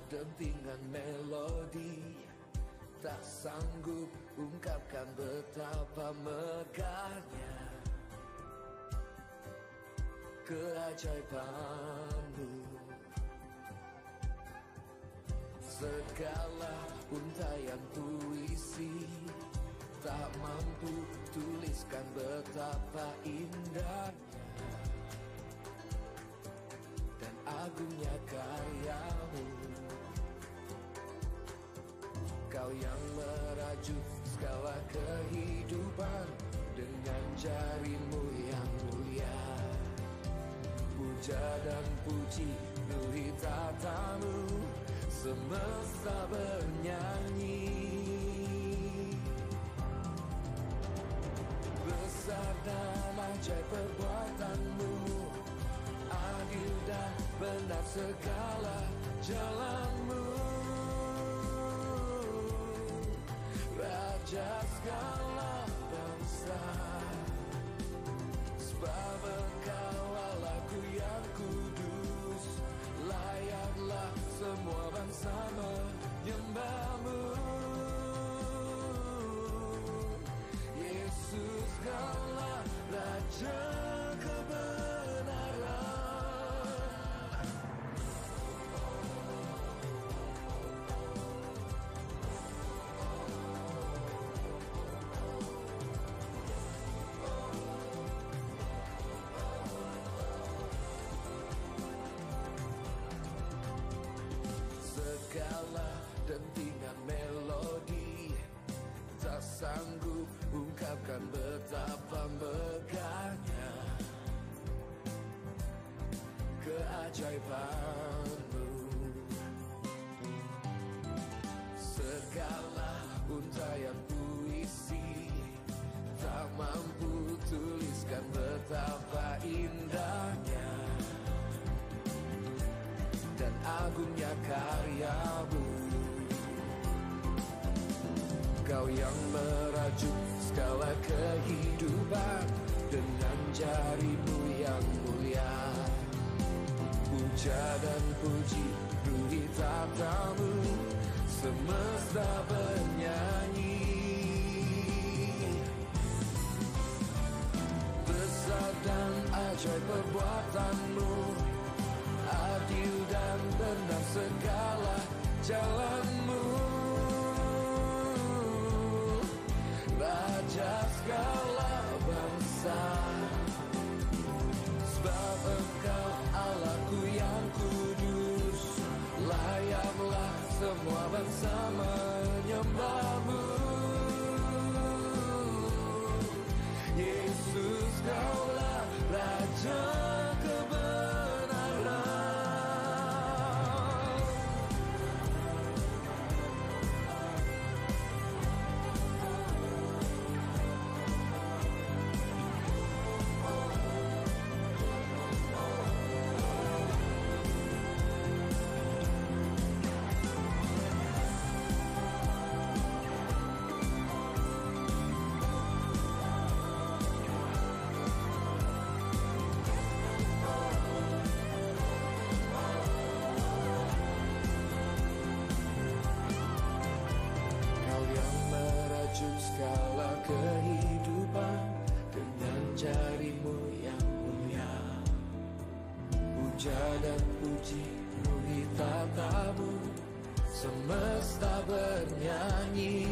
dentingan melodi tak sanggup ungkapkan betapa megahnya keajaibanmu. Segala untaian puisi tak mampu tuliskan betapa indahnya dan agungnya karyamu. Kau yang merajut segala kehidupan dengan jarimu yang mulia. Puja dan puji penuhi tatamu, semesta bernyanyi. Besar dan ajaib perbuatanmu, adil dan benar segala jalanmu. Raja segala bangsa, sebab Engkau Allahku yang kudus, layaklah semua bangsa menyembahmu. Yesus Kaulah Raja kebenaran. Segala dentingan melodi tak sanggup ungkapkan betapa megahnya keajaibanmu. Segala untaian puisi tak mampu tuliskan betapa indahnya dan agungnya karyamu. Kau yang merajut segala kehidupan dengan jarimu yang mulia. Puja dan puji penuhi tatamu, semesta bernyanyi. Besar dan ajaib perbuatanmu, adil dan benar segala jalanmu. Raja segala bangsa, sebab Engkau Allahku yang kudus, layaklah semua bangsa menyembahmu. Yesus Kaulah Raja kebenaran. Segala kehidupan dengan jarimu yang mulia. Puja dan puji penuhi tatamu, semesta bernyanyi.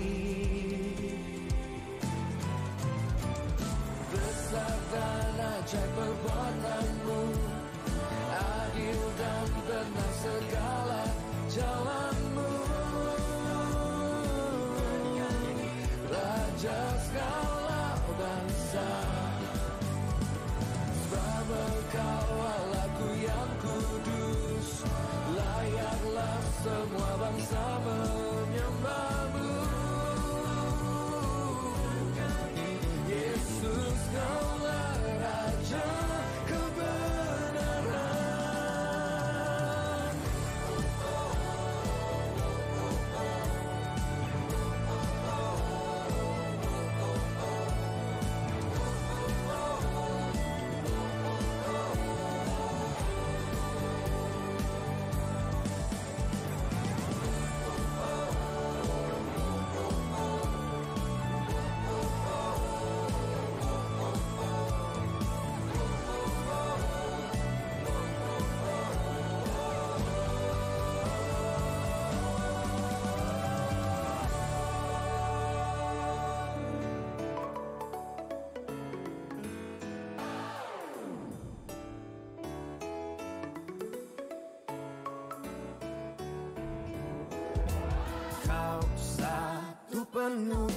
Besar dan ajaib perbuatanmu, adil dan benar segala jalanmu. Raja segala bangsa, sebab Engkau Allahku yang kudus, layaklah semua bangsa menyembahmu. Yesus Kaulah Raja kebenaran.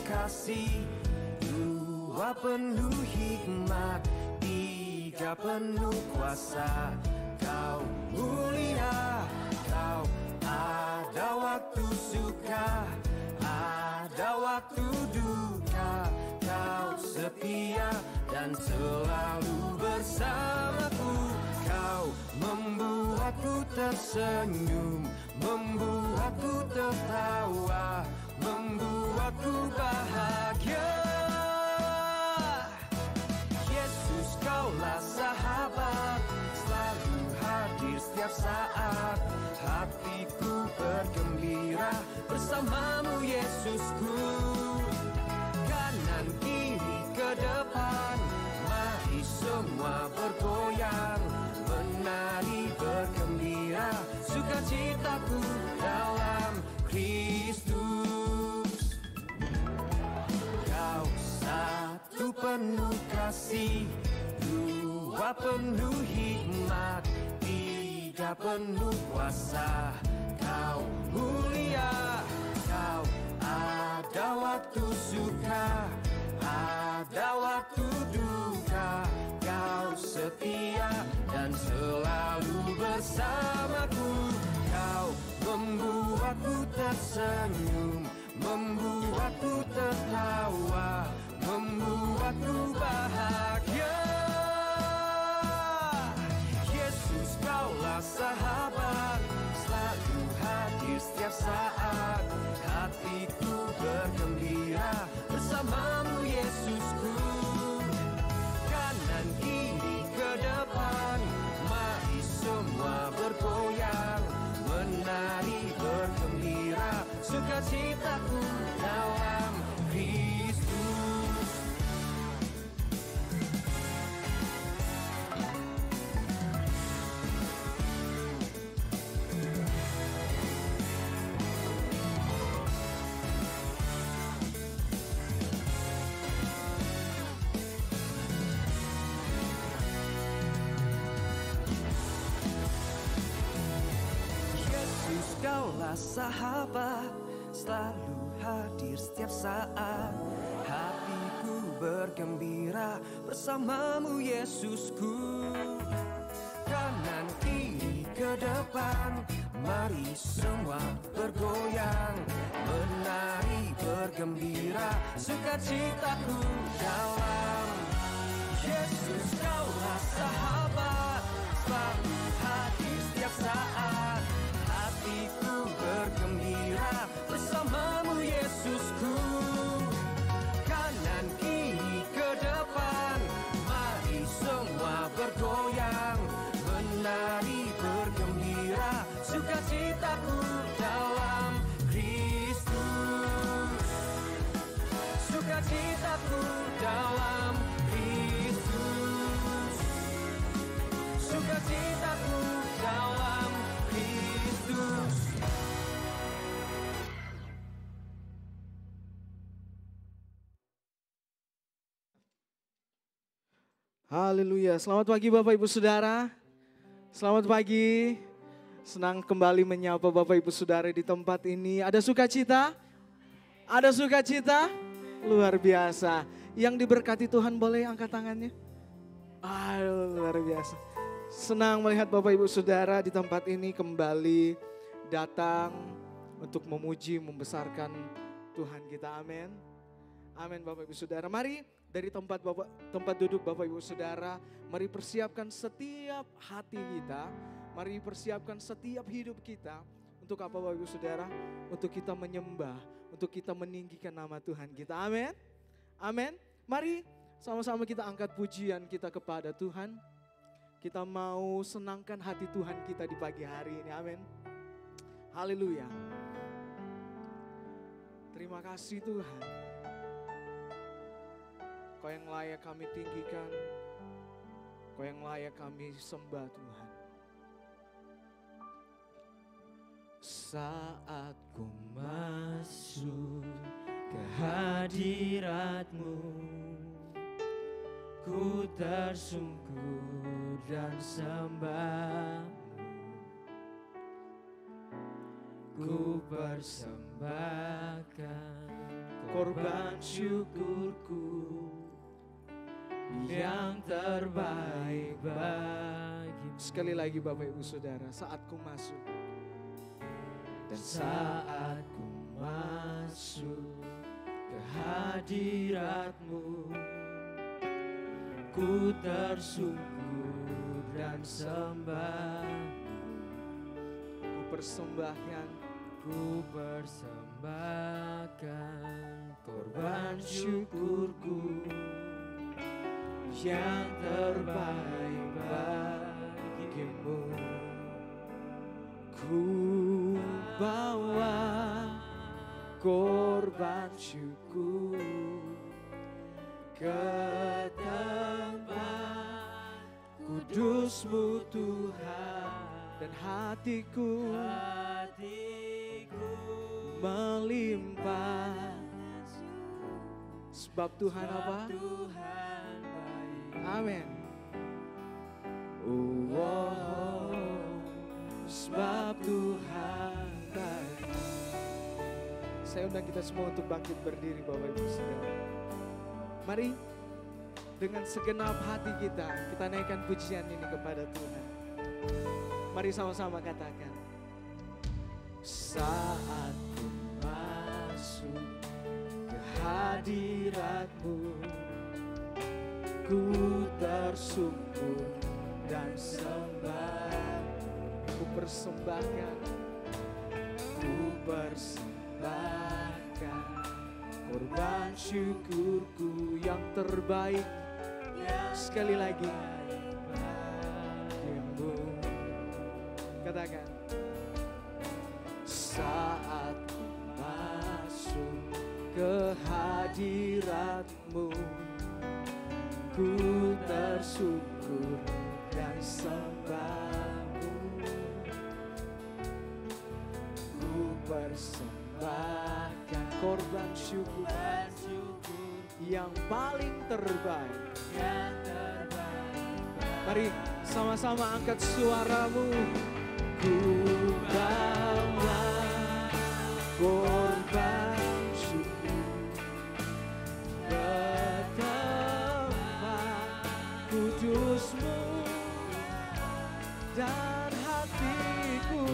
kasih, dua penuh hikmat, tiga penuh kuasa. Kau mulia, kau ada waktu suka, ada waktu duka. Kau setia dan selalu bersamaku. Kau membuatku tersenyum, membuatku tertawa, membuatku bahagia. Yesus, kaulah sahabat, selalu hadir setiap saat. Hatiku bergembira bersamamu Yesusku. Kanan kiri ke depan, mari semua bergoyang, menari bergembira, sukacitaku dalam Kristus. Kau satu penuh kasih, dua penuh hikmat, tiga penuh kuasa. Kau mulia, kau ada waktu suka, ada waktu duka. Kau setia dan selalu bersamaku. Kau membuatku tersenyum, membuatku tertawa, membuatku bahagia. Yesus, kaulah sahabat, selalu hadir setiap saat. Hatiku bergembira bersamamu Yesusku. Kanan kiri ke depan, mari semua bergoyang, menari bergembira, sukacitaku dalam Kristus. Kaulah sahabat, selalu hadir setiap saat. Hatiku bergembira bersamamu Yesusku. Kanan kiri ke depan, mari semua bergoyang, menari bergembira, sukacitaku dalam Yesus. Kaulah sahabat, selalu hadir setiap saat. Hatiku bergembira bersamamu Yesusku. Kanan kiri ke depan, mari semua bergoyang, menari bergembira, sukacitaku dalam Kristus. Sukacitaku dalam Kristus. Sukacitaku dalam Kristus. Haleluya. Selamat pagi Bapak Ibu Saudara. Selamat pagi. Senang kembali menyapa Bapak Ibu Saudara di tempat ini. Ada sukacita? Ada sukacita? Luar biasa. Yang diberkati Tuhan boleh angkat tangannya? Luar biasa. Senang melihat Bapak Ibu Saudara di tempat ini kembali datang untuk memuji, membesarkan Tuhan kita. Amin. Amin Bapak Ibu Saudara. Mari dari tempat duduk Bapak Ibu Saudara, mari persiapkan setiap hati kita, mari persiapkan setiap hidup kita. Untuk apa Bapak Ibu Saudara? Untuk kita menyembah, untuk kita meninggikan nama Tuhan kita. Amin. Amin. Mari sama-sama kita angkat pujian kita kepada Tuhan. Kita mau senangkan hati Tuhan kita di pagi hari ini. Amin. Haleluya. Terima kasih Tuhan. Kau yang layak kami tinggikan, Kau yang layak kami sembah Tuhan. Saat ku masuk ke hadirat-Mu, ku tersungkur dan sembah-Mu. Ku persembahkan korban syukurku yang terbaik bagimu. Sekali lagi Bapak Ibu Saudara, saat ku masuk. Dan saat ku masuk ke hadirat-Mu, ku tersungkur dan sembah. Ku persembahkan, ku persembahkan korban syukurku yang terbaik bagimu. ku bawa korban syukur ke tempat kudus-Mu Tuhan, dan hatiku melimpah. Sebab Tuhan apa? Amin. Oh, sebab Tuhan baik. Saya undang kita semua untuk bangkit berdiri Bapak Ibu Saudara. Mari dengan segenap hati kita naikkan pujian ini kepada Tuhan. Mari sama-sama katakan. Saat ku masuk ke hadirat-Mu, ku tersungkur dan sembah. Ku persembahkan korban syukurku yang terbaik. Sekali lagi, katakan. Saat ku masuk ke hadirat-Mu, ku tersungkur dan sembah-Mu. Ku persembahkan korban syukur yang paling terbaik. Mari sama-sama angkat suaramu. Ku bawa korban syukur ke tempat kudus-Mu, dan hatiku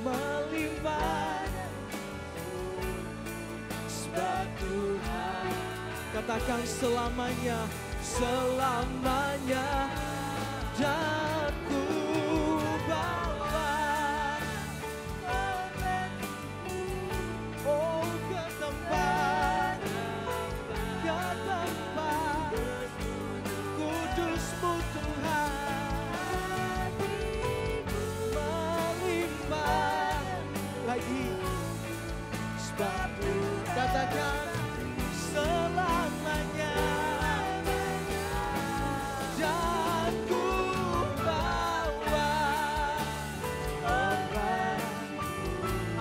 melimpah. Sebab Tuhan, katakan selamanya, selamanya, dan ku bawa ke tempat kudus-Mu Tuhan, melimpah lagi. Sebab katakan selamanya, dan ku bawa korban,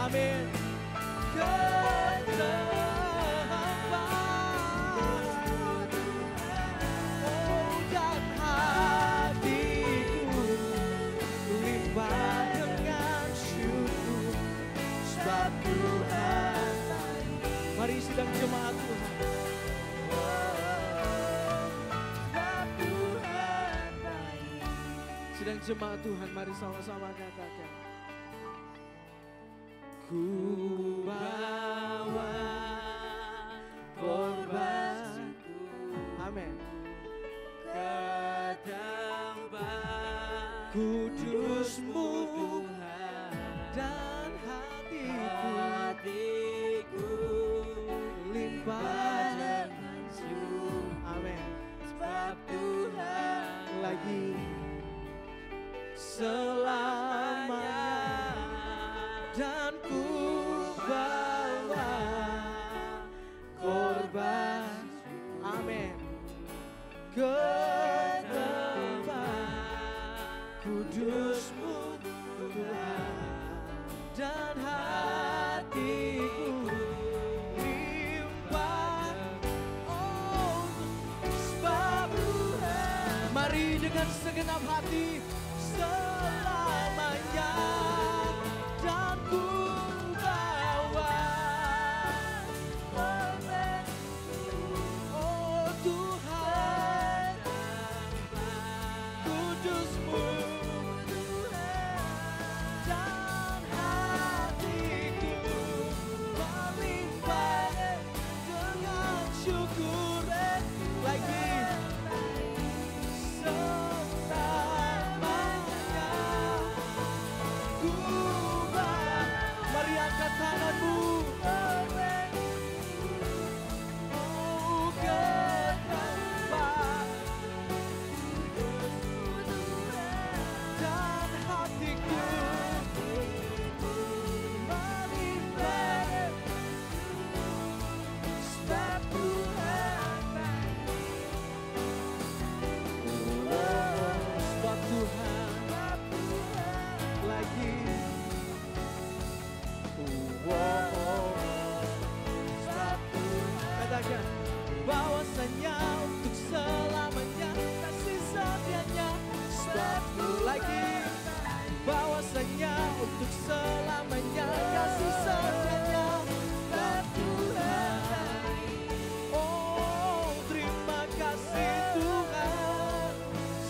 amin, ke tempat, dan hatiku limpah dengan syukur. Sebab Tuhan, mari sedang jemaat Tuhan. Sedang jemaat Tuhan, mari sama-sama katakan. Ku bawa korban, amin, ke tempat kudus-Mu Tuhan, dan hatiku limpah dengan syukur. amin. Sebab Tuhan Lagi selamanya, dan ku bawa korban, amin, ke tempat kudus-Mu Tuhan, dan hatiku limpah. Oh, sebab Tuhan, mari dengan segenap hati, selamanya, dan ku bawa lagi bahwasanya untuk selamanya kasih setianya sebab Tuhan. Oh terima kasih Tuhan,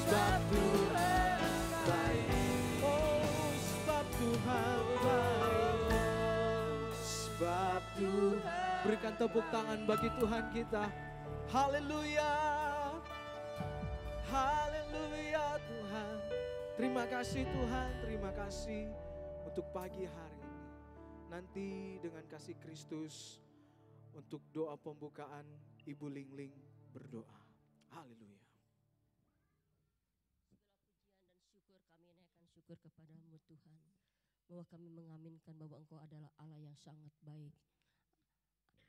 sebab Tuhan baik. Oh sebab Tuhan baik, sebab Tuhan. Berikan tepuk tangan bagi Tuhan kita. Haleluya, haleluya Tuhan. Terima kasih Tuhan, terima kasih untuk pagi hari ini. Nanti dengan kasih Kristus untuk doa pembukaan Ibu Lingling berdoa. Haleluya. Segala pujian dan syukur kami naikkan syukur kepadamu Tuhan. Bahwa kami mengaminkan bahwa Engkau adalah Allah yang sangat baik.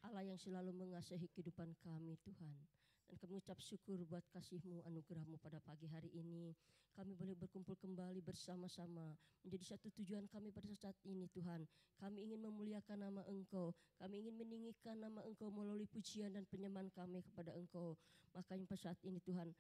Allah yang selalu mengasihi kehidupan kami Tuhan. Dan kami ucap syukur buat kasih-Mu, anugerah-Mu pada pagi hari ini. Kami boleh berkumpul kembali bersama-sama. Menjadi satu tujuan kami pada saat ini Tuhan. Kami ingin memuliakan nama Engkau. Kami ingin meninggikan nama Engkau melalui pujian dan penyembahan kami kepada Engkau. Makanya pada saat ini Tuhan,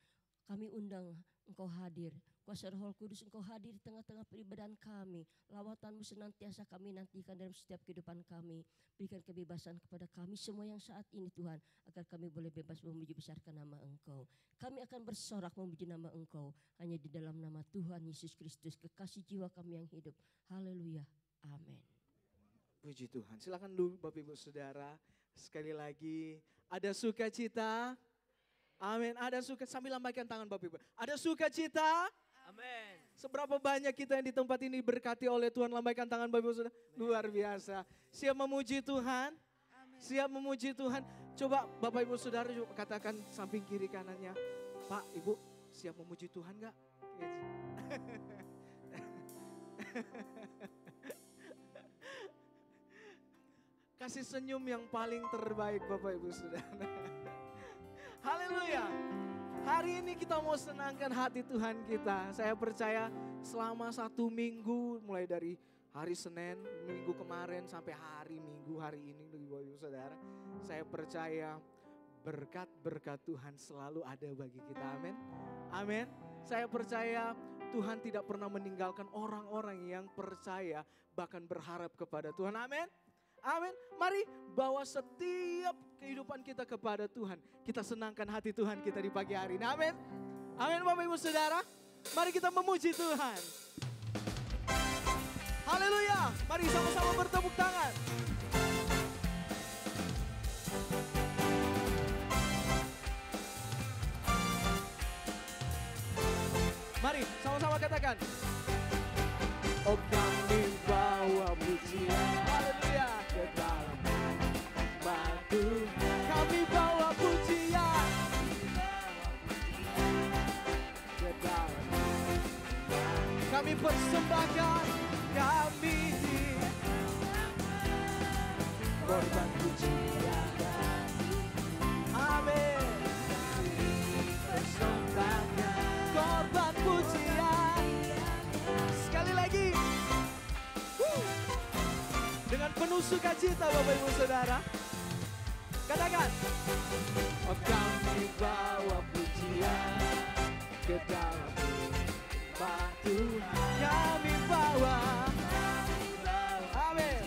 kami undang Engkau hadir. Kuasa Roh Kudus Engkau hadir di tengah-tengah peribadahan kami. Lawatan-Mu senantiasa kami nantikan dalam setiap kehidupan kami. Berikan kebebasan kepada kami semua yang saat ini Tuhan. Agar kami boleh bebas memuji besarkan nama Engkau. Kami akan bersorak memuji nama Engkau. Hanya di dalam nama Tuhan Yesus Kristus. Kekasih jiwa kami yang hidup. Haleluya. Amin. Puji Tuhan. Silakan dulu Bapak Ibu Saudara. Sekali lagi. Ada sukacita. Amin. Ada suka, sambil lambaikan tangan Bapak Ibu. Ada sukacita. Amin. Seberapa banyak kita yang di tempat ini berkati oleh Tuhan. Lambaikan tangan Bapak Ibu Saudara. Luar biasa. Siap memuji Tuhan. Siap memuji Tuhan. Coba Bapak Ibu Saudara katakan samping kiri kanannya. Pak, Ibu siap memuji Tuhan gak? Kasih senyum yang paling terbaik Bapak Ibu Saudara. Haleluya. Hari ini kita mau senangkan hati Tuhan kita. Saya percaya selama 1 minggu mulai dari hari Senin, minggu kemarin sampai hari Minggu hari ini Bapak Ibu Saudara. Saya percaya berkat-berkat Tuhan selalu ada bagi kita. Amin. Amin. Saya percaya Tuhan tidak pernah meninggalkan orang-orang yang percaya bahkan berharap kepada Tuhan. Amin. Amin. Mari bawa setiap kehidupan kita kepada Tuhan. Kita senangkan hati Tuhan kita di pagi hari ini. Amin. Amin Bapak Ibu Saudara. Mari kita memuji Tuhan. Haleluya. Mari sama-sama bertepuk tangan. Mari sama-sama katakan. Oh kami bawa pujian. Haleluya. Ke dalam batu. Kami bawa pujian. Ke dalam. Kami persembahkan. Kami korban pujian. Amin. Persembahkan korban pujian. Sekali lagi. Dengan penuh sukacita Bapak Ibu Saudara. Katakan. Oh kami bawa pujian ke dalam batu. Kami bawa. Amin.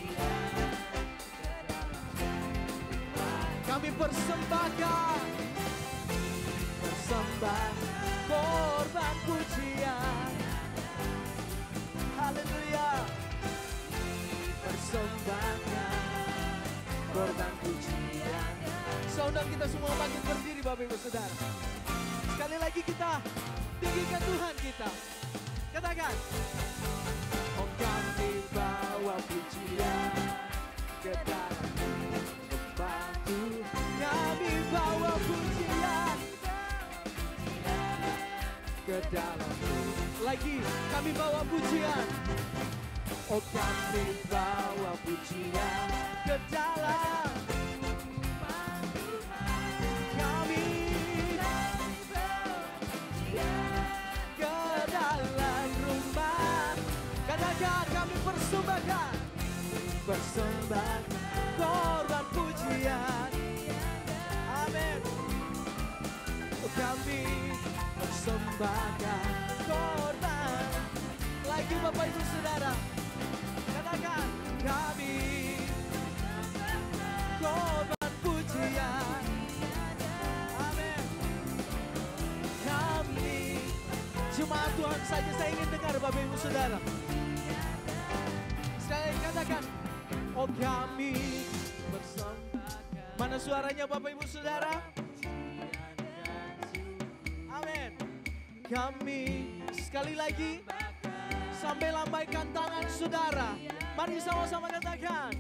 Kami persembahkan. Persembahkan korban pujian. Haleluya. Persembahkan korban pujian. Saudara kita semua bangkit berdiri Bapak Ibu Saudara. Sekali lagi kita tinggikan Tuhan kita. Katakan. Oh kami bawa pujian ke dalam batu. Kami bawa pujian ke dalam. Lagi kami bawa pujian. Oh kami bawa pujian ke dalam. Kami ke dalam rumah. Katakan kami persembahkan. Persembahkan korban pujian. Amin. Oh kami persembahkan korban. saudara. Katakan, kami korban pujian. Amin. Kami, jemaat Tuhan saja saya ingin dengar Bapak Ibu Saudara. Sekali lagi katakan, oh kami bersama. Mana suaranya Bapak Ibu Saudara? Amin. Kami sekali lagi sampai lambaikan tangan saudara. Mari sama-sama katakan,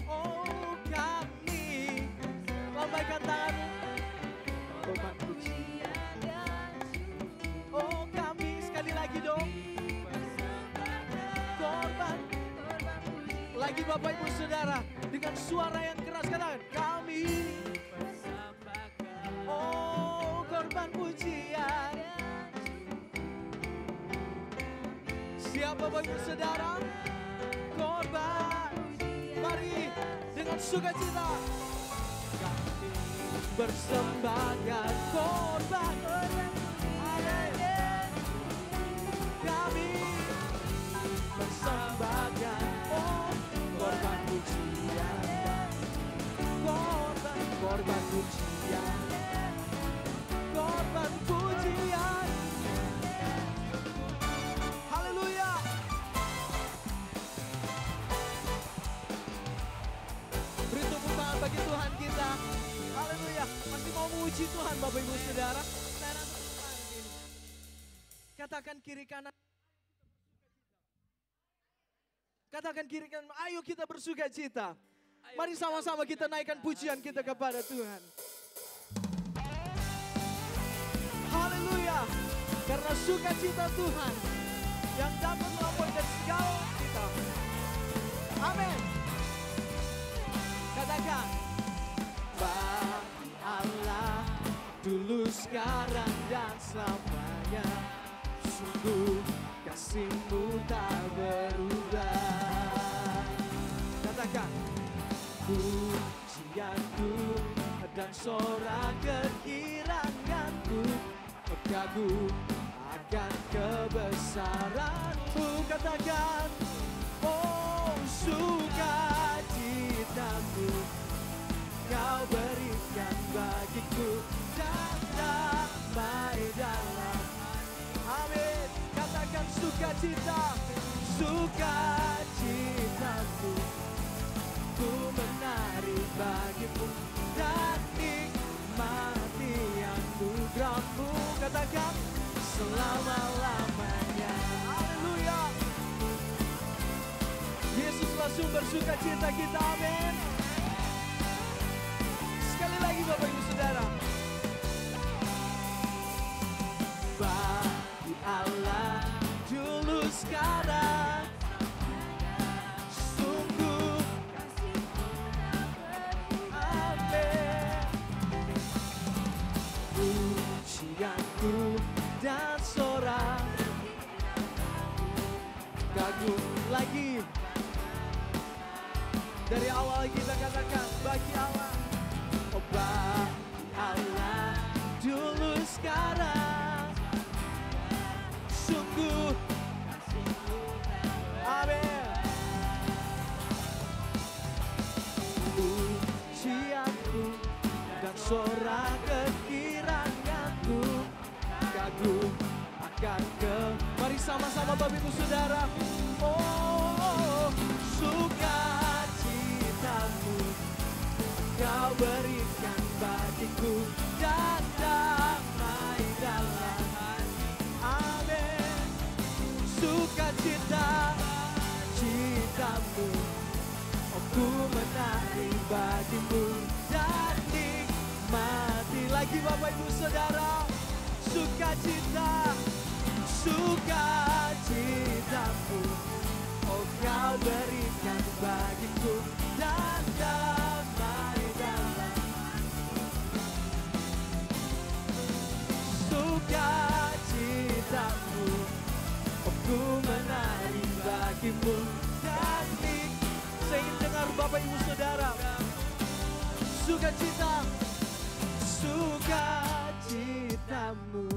oh kami lambaikan tangan. Korban pujian. Oh kami sekali lagi dong. Korban. Lagi Bapak Ibu Saudara dengan suara yang keras katakan, kami. Oh korban pujian. Siapa Bapak Ibu Saudara? Korban. Mari dengan sukacita kami persembahkan korban. Amin. Kami persembahkan korban pujian. Korban pujian. Korban pujian. Haleluya. Beri tepuk tangan bagi Tuhan kita. Haleluya. Masih mau memuji Tuhan Bapak Ibu Saudara? Katakan kiri kanan. Katakan kiri kanan, ayo kita bersuka cita. Mari sama-sama kita naikkan pujian kita kepada Tuhan. Haleluya. Karena sukacita Tuhan yang dapat melampaui segala kita. Amin. Katakan, bagi Allah dulu sekarang dan selamanya, sungguh kasih-Mu tak berubah. Katakan, pujianku dan sorak kekiranganku, kagum akan kebesaran-Mu. Katakan, oh sukacita-Mu Kau berikan bagiku dan damai dalam. Amin. Katakan sukacita, sukacitaku ku menari bagimu dan nikmati anugerah-Mu. Katakan selama-lamanya. Haleluya. Yesuslah sumber sukacita kita. Amin. Sekali lagi Bapak Ibu Saudara. Bagi Allah dulu sekarang, sungguh amin. Pujianku dan sorak kagum lagi. Dari awal kita katakan bagi Allah. Oh bagi Allah dulu sekarang, sungguh amin. Pujianku dan sorak kekiranganku, kagum akan mari sama-sama Bapak Ibu Saudara. Oh sukacita-Mu Kau berikan bagiku dan damai dalam hati. Amin. Sukacita, cita-Mu, oh ku menari bagimu dan nikmati. Lagi Bapak Ibu Saudara, sukacita, sukacita-Mu, oh Kau berikan bagiku dan damai dalam. Sukacita-Mu, oh ku menari bagimu dan saya ingin dengar Bapak Ibu Saudara. Sukacita, sukacita-Mu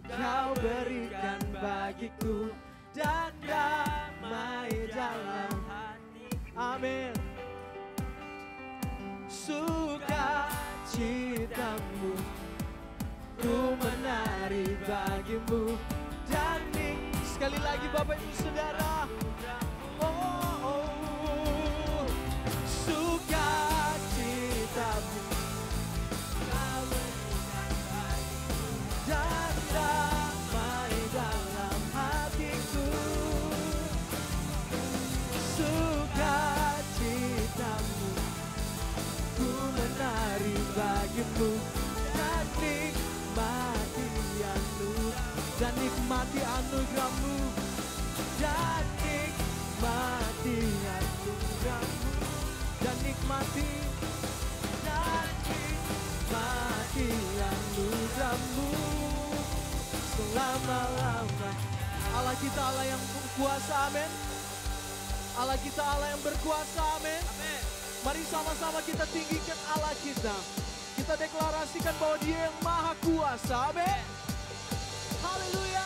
Kau berikan bagiku dan damai bagimu dan sekali lagi Bapak Ibu Saudara. Oh, sukacitamu dan damai dalam hatiku. Sukacitamu ku menari bagimu dan nikmati anugerahmu dan nikmati anugerahmu dan nikmati anugerahmu selama-lama. Allah kita Allah yang berkuasa, amin. Allah kita Allah yang berkuasa, amin. Mari sama-sama kita tinggikan Allah kita. Kita deklarasikan bahwa Dia yang maha kuasa, amin. Haleluya.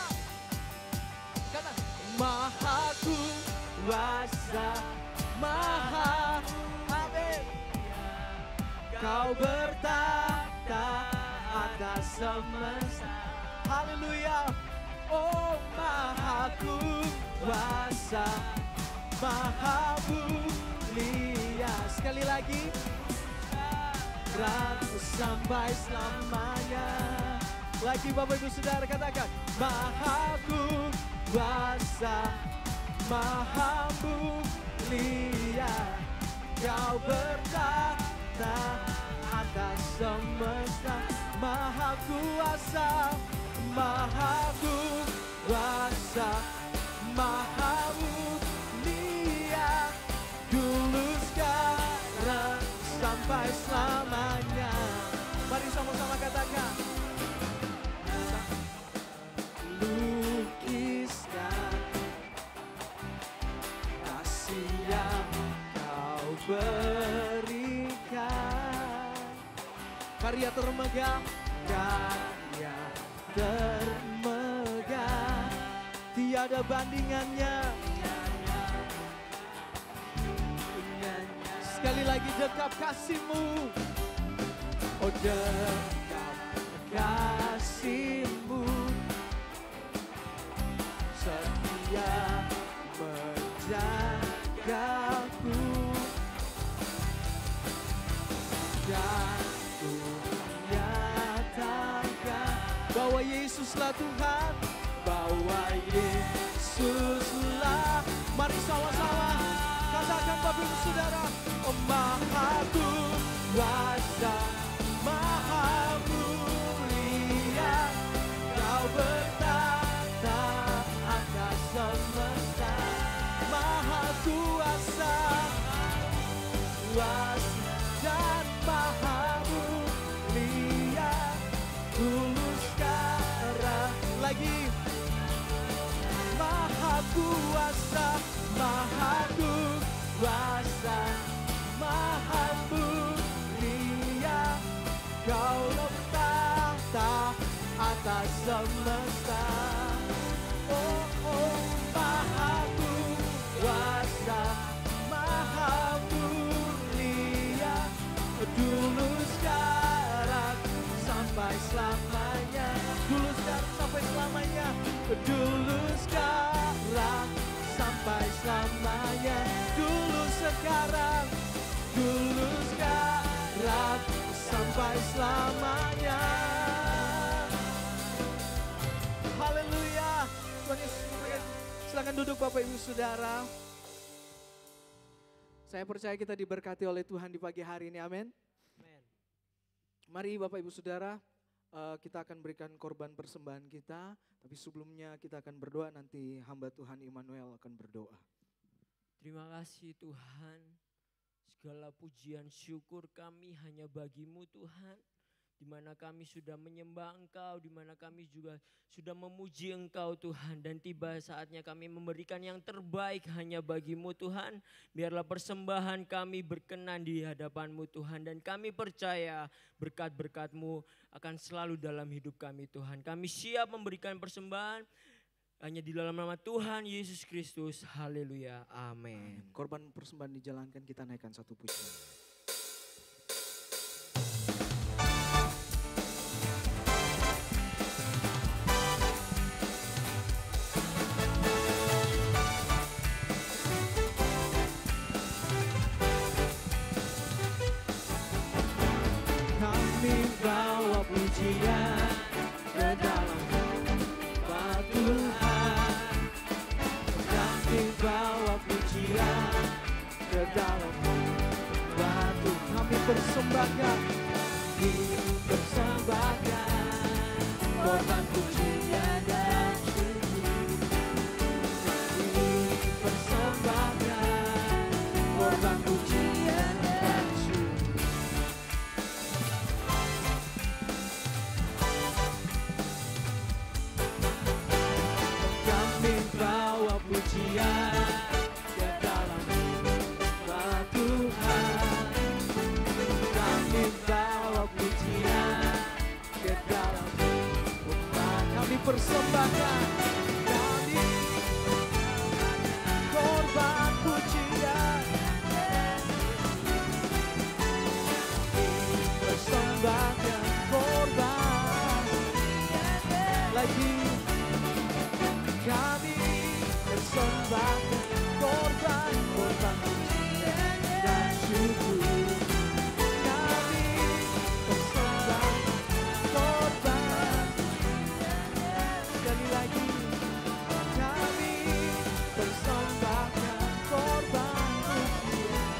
Karena maha kuasa, maha, amin. Kau bertata atas semesta. Haleluya. Oh maha kuasa, maha mulia. Sekali lagi. Sampai selamanya. Lagi Bapak Ibu Saudara katakan, maha kuasa, maha mulia, Kau bertata atas semesta. Maha kuasa, maha kuasa, maha mulia, dulu sekarang sampai selamanya. Mari sama-sama katakan. Lukiskan kasih yang Kau berikan. Karya termegah, karya termegah, tiada bandingannya. Sekali lagi dekap kasih-Mu. Oh dekap kasih-Mu, setia menjagaku dan ku nyatakan bahwa Yesuslah Tuhan, bahwa Yesuslah. Mari sama-sama katakan Bapak Ibu Saudara. Oh maha kuasa, maha mulia, Kau bertata atas semesta. Maha kuasa, kuasa dan maha mulia, dulu sekarang. Lagi maha kuasa, maha kuasa, maha mulia, Kau bertata atas semesta. Oh, oh, maha kuasa, maha mulia, dulu sekarang sampai selamanya. Dulu sekarang sampai selamanya. Dulu sekarang sampai selamanya. Dulu sekarang sampai selamanya. Haleluya. Tuhan Yesus memberkati. Silakan duduk Bapak Ibu Saudara. Saya percaya kita diberkati oleh Tuhan di pagi hari ini, amin. Mari Bapak Ibu Saudara, kita akan berikan korban persembahan kita. Tapi sebelumnya kita akan berdoa, nanti hamba Tuhan Immanuel akan berdoa. Terima kasih Tuhan, segala pujian syukur kami hanya bagi-Mu Tuhan. Di mana kami sudah menyembah Engkau, di mana kami juga sudah memuji Engkau Tuhan. Dan tiba saatnya kami memberikan yang terbaik hanya bagi-Mu Tuhan. Biarlah persembahan kami berkenan di hadapan-Mu Tuhan. Dan kami percaya berkat-berkat-Mu akan selalu dalam hidup kami Tuhan. Kami siap memberikan persembahan hanya di dalam nama Tuhan Yesus Kristus. Haleluya, amin. Korban persembahan dijalankan, kita naikkan satu pujian. persembahkan, persembahkan korban pujian dan syukur. Persembahkan korban pujian dan syukur. Kami bawa pujian ke dalam rumah Tuhan. Kami bawa pujian ke dalam rumah. Kami persembahkan, kami korban pujian. Persembahkan korban lagi. Kami persembahkan korban pujian dan syukur. Kami persembahkan korban. Sekali lagi, kami persembahkan korban pujian.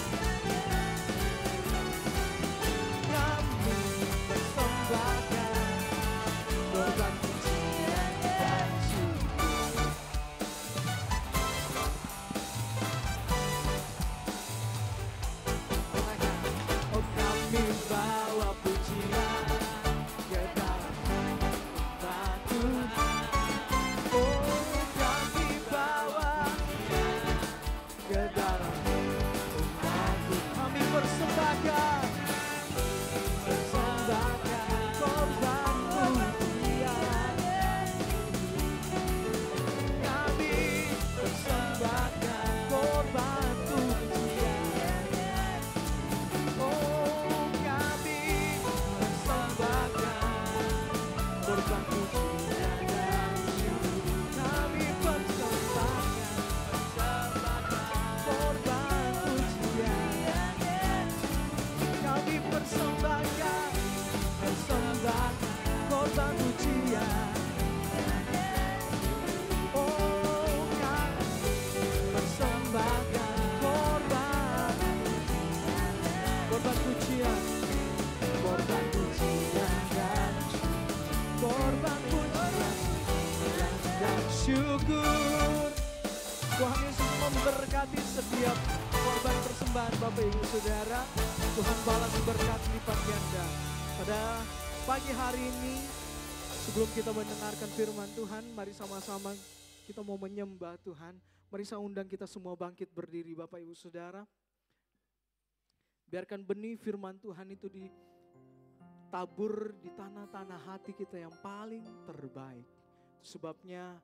Kami persembahkan korban pujian dan syukur. Oh, kami bawa pujian ke dalam rumah Tuhan. Oh, kami bawa ke dalam rumah Tuhan. Kami persembahkan, persembahkan korban pujian. Kami persembahkan korban pujian. Oh, kami persembahkan korban pujian dan syukur. Kami persembahkan korban pujian. Kami persembahkan korban pujian. Oh, kami persembahkan korban pujian, korban pujian dan korban pujian dan syukur. Tuhan Yesus memberkati setiap korban persembahan Bapak Ibu Saudara. Tuhan balas berkat lipat ganda. Pada pagi hari ini, sebelum kita mendengarkan firman Tuhan, mari sama-sama kita mau menyembah Tuhan. Mari saya undang kita semua bangkit berdiri Bapak Ibu Saudara. Biarkan benih firman Tuhan itu ditabur di tanah-tanah hati kita yang paling terbaik. Sebabnya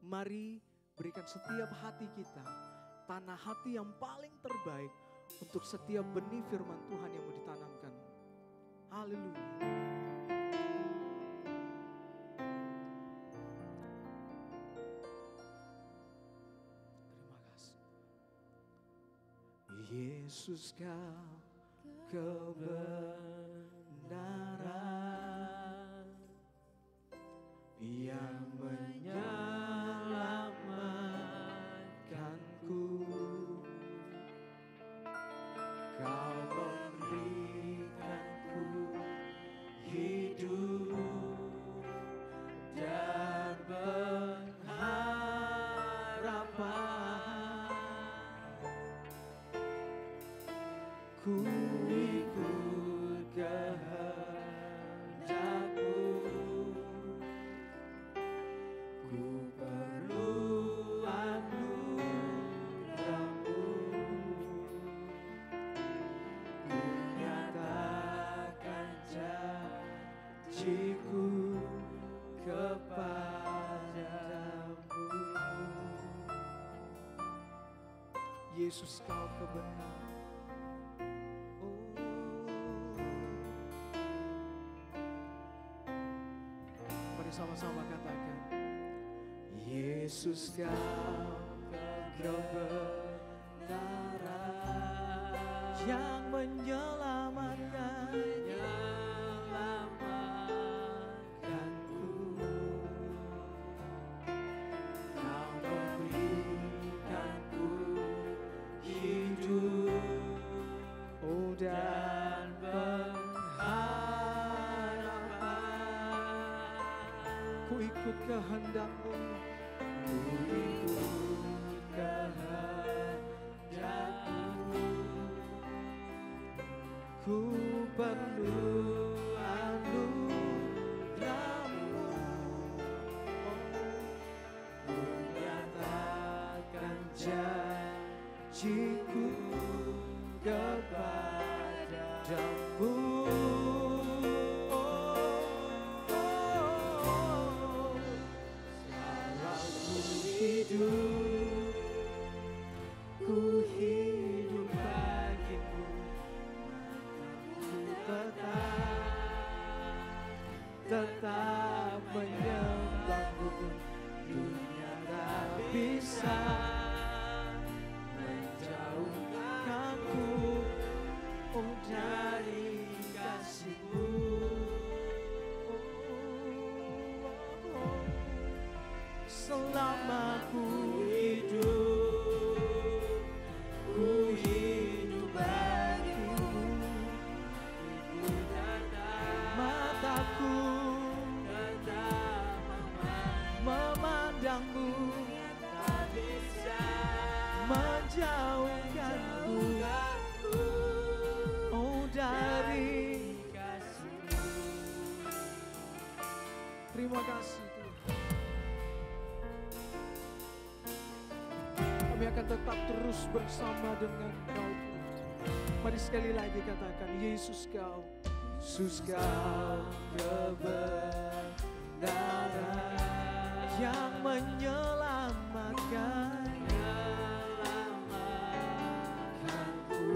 mari berikan setiap hati kita tanah hati yang paling terbaik untuk setiap benih firman Tuhan yang mau ditanamkan. Haleluya. Terima kasih. Yesus kau kebenaran yang menyelamatkanku. Kau memberikanku hidup dan pengharapan. Ku ikut kehendak-Mu, ku perlu anugerah-Mu, ku nyatakan janjiku kepadamu. Yesus kau kebenaran. Sama-sama katakan, Yesus kau kebenaran yang menyelamatkanku. Kau memberikanku hidup dan kehendak-Mu, ku ikut kehendak-Mu. Ku perlu anugerah-Mu, ku nyatakan janji-Ku kepadamu. Ku hidup bagimu, tetap menyembahmu. Dunia tak bisa menjauhkanku, oh, dari kasih-Mu. Selama ku hidup bagimu. Mataku memandang-Mu, tak bisa menjauhkanku, oh, dari kasih-Mu. Terima kasih Tuhan. Kami akan tetap terus bersama dengan Kau Tuhan. Mari sekali lagi katakan, Yesus Kau, Yesus Kau kebenaran yang menyelamatkanku.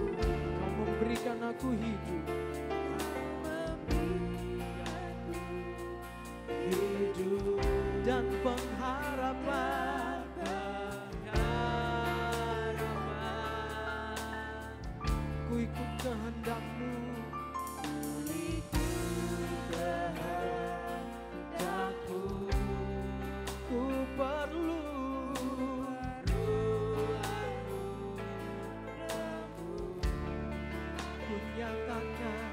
Kau memberikan aku hidup, dan pengharapan. Ku ikut kehendak-Mu, ku perlu ku nyatakan.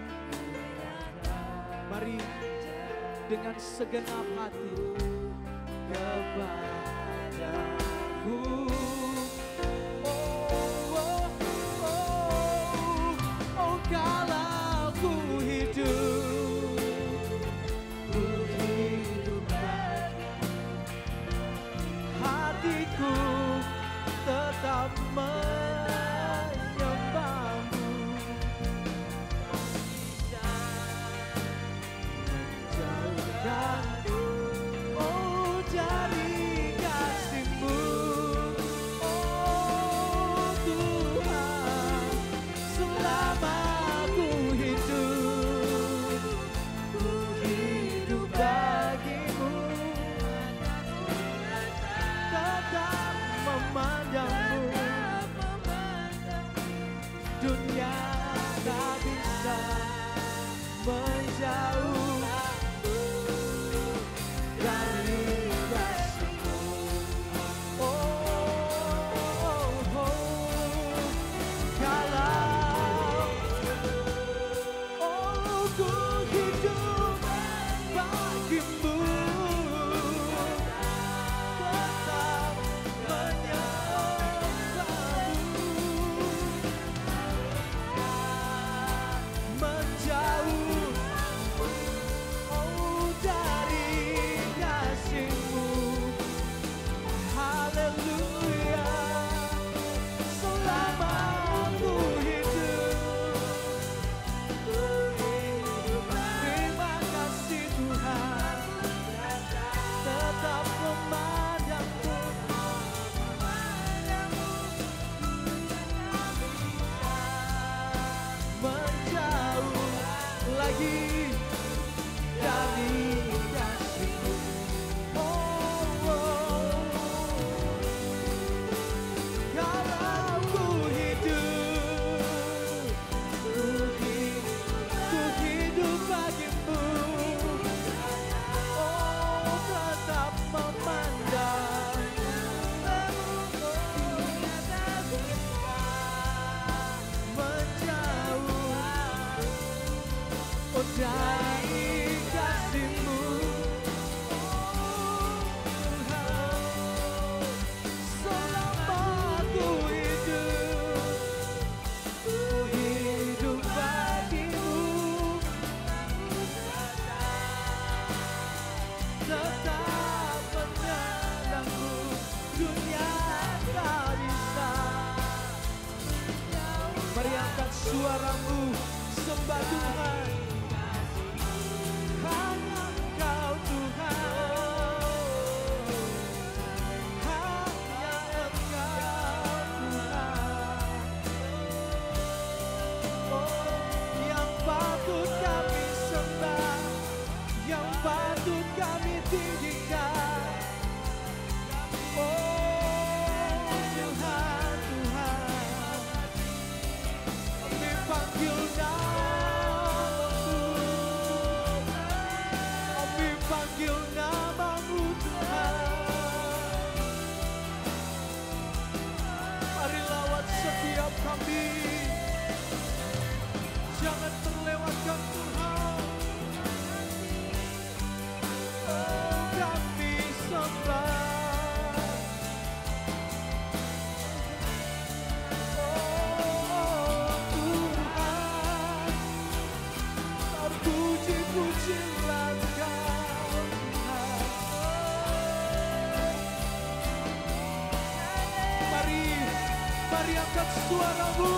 Mari dengan segenap hati kepadamu. Kalau ku hidup bagimu, hatiku tetap menyembah-Mu. Menjauhkanku, oh, dari suaramu, sembah Tuhan. Hanya Engkau Tuhan, hanya Engkau Tuhan. Oh, yang patut kami sembah, yang patut kami tinggikan. Oh Tuhan, Tuhan, kami panggil namamu, kami panggil namamu Tuhan. Mari lawat setiap kami, jangan terlewatkan Tuhan. Oh kami sembah. Puji-pujilah Engkau Tuhan. Mari angkat suaramu,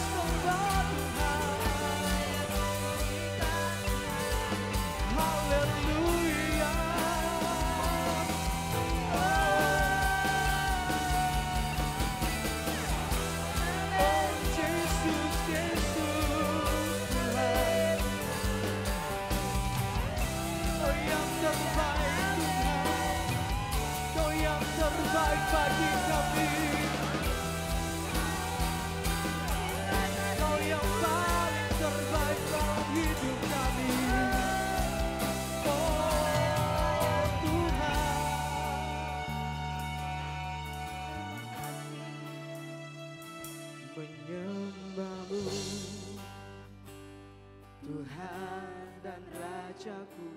sembah Tuhan. Haleluya. Oh Yesus, Yesus Tuhan. Kau yang terbaik Tuhan, Kau yang terbaik bagi kami. Kau yang paling terbaik dalam hidup kami. Oh Tuhan, menyembahmu Tuhan dan Rajaku,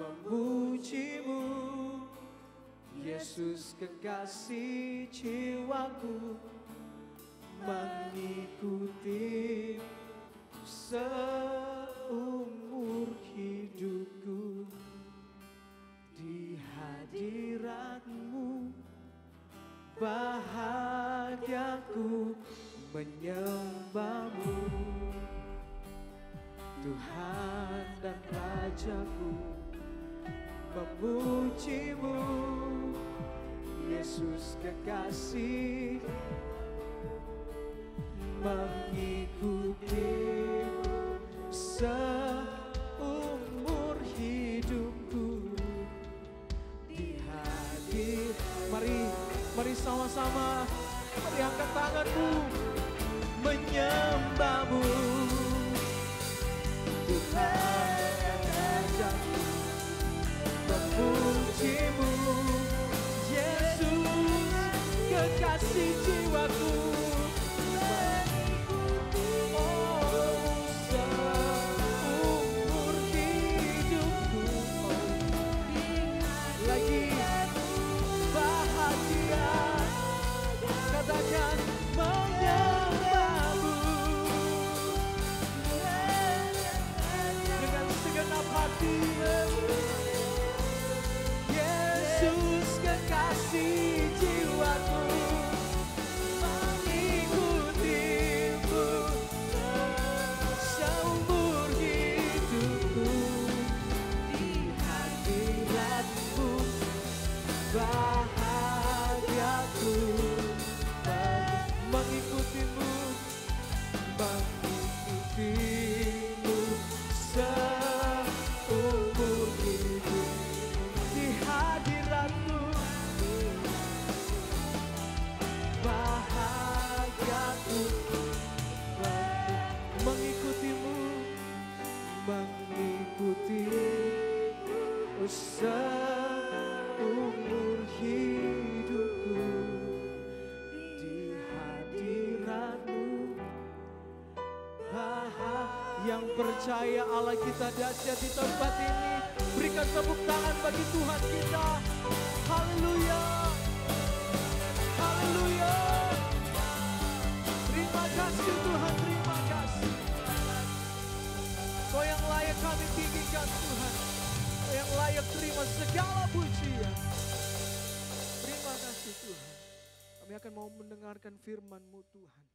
memujimu Yesus kekasih jiwaku, mengikuti seumur hidupku. Di hadiratmu bahagiaku, menyembahmu Tuhan dan Rajaku, memujimu Yesus kekasih, mengikuti seumur hidupku. Di hadir, mari sama-sama, mari angkat tanganmu, menyembahmu Tuhan dan Rajaku, memujimu Yesus kekasih jiwaku, oh seumur hidupku. Lagi bahagia, katakan menyembahmu dengan segenap hati. Yesus kekasih jiwaku, mengikutimu seumur hidupku. Di hadiratmu bahagiaku, mengikutimu seumur hidup. Di hadiratmu bahagiaku, mengikutimu seumur hidupku. Di hadiratmu yang percaya Allah kita dahsyat di tempat ini, berikan tepuk tangan bagi Tuhan kita. Haleluya, haleluya. Terima kasih Tuhan, terima kasih. Kau yang layak kami tinggikan Tuhan, Kau yang layak terima segala pujian. Terima kasih Tuhan. Kami akan mau mau mendengarkan firman-Mu Tuhan.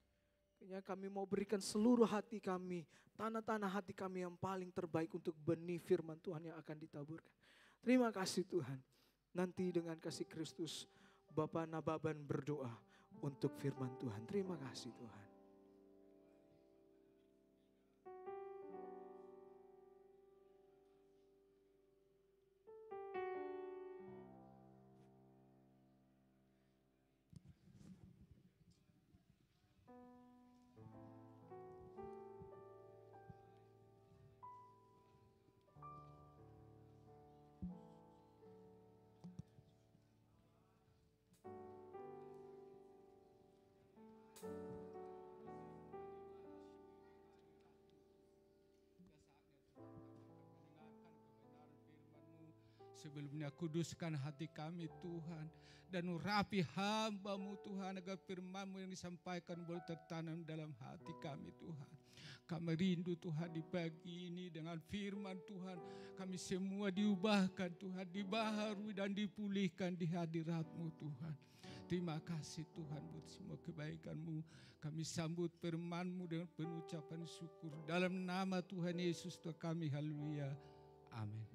Kiranya kami mau berikan seluruh hati kami, tanah-tanah hati kami yang paling terbaik untuk benih firman Tuhan yang akan ditaburkan. Terima kasih Tuhan. Nanti dengan kasih Kristus, Bapak Nababan berdoa untuk firman Tuhan. Terima kasih Tuhan. Sebelumnya kuduskan hati kami Tuhan. Dan urapi hamba-Mu Tuhan agar firman-Mu yang disampaikan boleh tertanam dalam hati kami Tuhan. Kami rindu Tuhan di pagi ini dengan firman Tuhan. Kami semua diubahkan Tuhan, dibaharui dan dipulihkan di hadirat-Mu Tuhan. Terima kasih Tuhan buat semua kebaikan-Mu. Kami sambut firman-Mu dengan penuh ucapan syukur. Dalam nama Tuhan Yesus Tuhan kami, haleluya. Amin.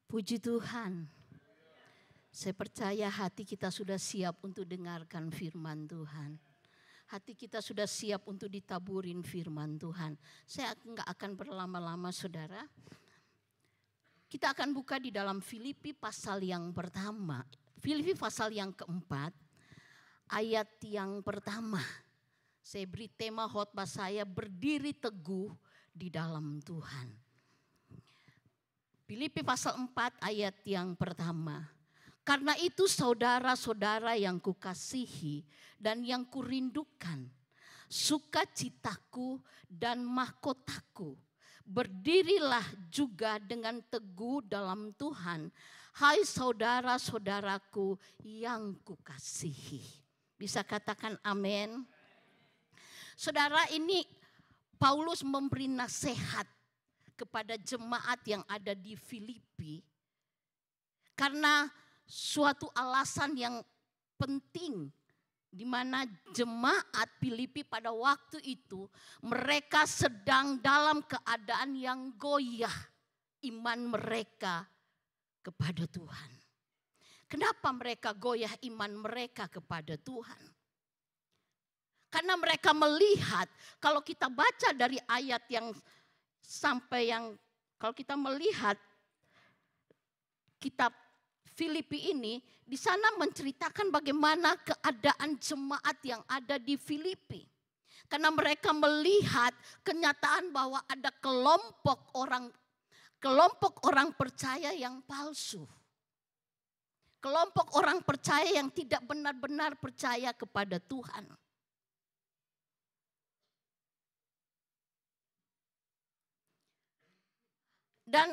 Puji Tuhan. Saya percaya hati kita sudah siap untuk dengarkan firman Tuhan. Hati kita sudah siap untuk ditaburin firman Tuhan. Saya enggak akan berlama-lama saudara. Kita akan buka di dalam Filipi pasal yang pertama. Filipi pasal yang keempat. Ayat yang pertama. Saya beri tema khotbah saya berdiri teguh di dalam Tuhan. Filipi pasal 4 ayat yang pertama. Karena itu saudara-saudara yang kukasihi dan yang kurindukan, sukacitaku dan mahkotaku, berdirilah juga dengan teguh dalam Tuhan, hai saudara-saudaraku yang kukasihi. Bisa katakan amin? Saudara, ini Paulus memberi nasihat kepada jemaat yang ada di Filipi. Karena suatu alasan yang penting di mana jemaat Filipi pada waktu itu mereka sedang dalam keadaan yang goyah iman mereka kepada Tuhan. Kenapa mereka goyah iman mereka kepada Tuhan? Karena mereka melihat, kalau kita baca dari ayat yang sampai yang, kalau kita melihat kitab Filipi ini, di sana menceritakan bagaimana keadaan jemaat yang ada di Filipi. Karena mereka melihat kenyataan bahwa ada kelompok orang percaya yang palsu. Kelompok orang percaya yang tidak benar-benar percaya kepada Tuhan. Dan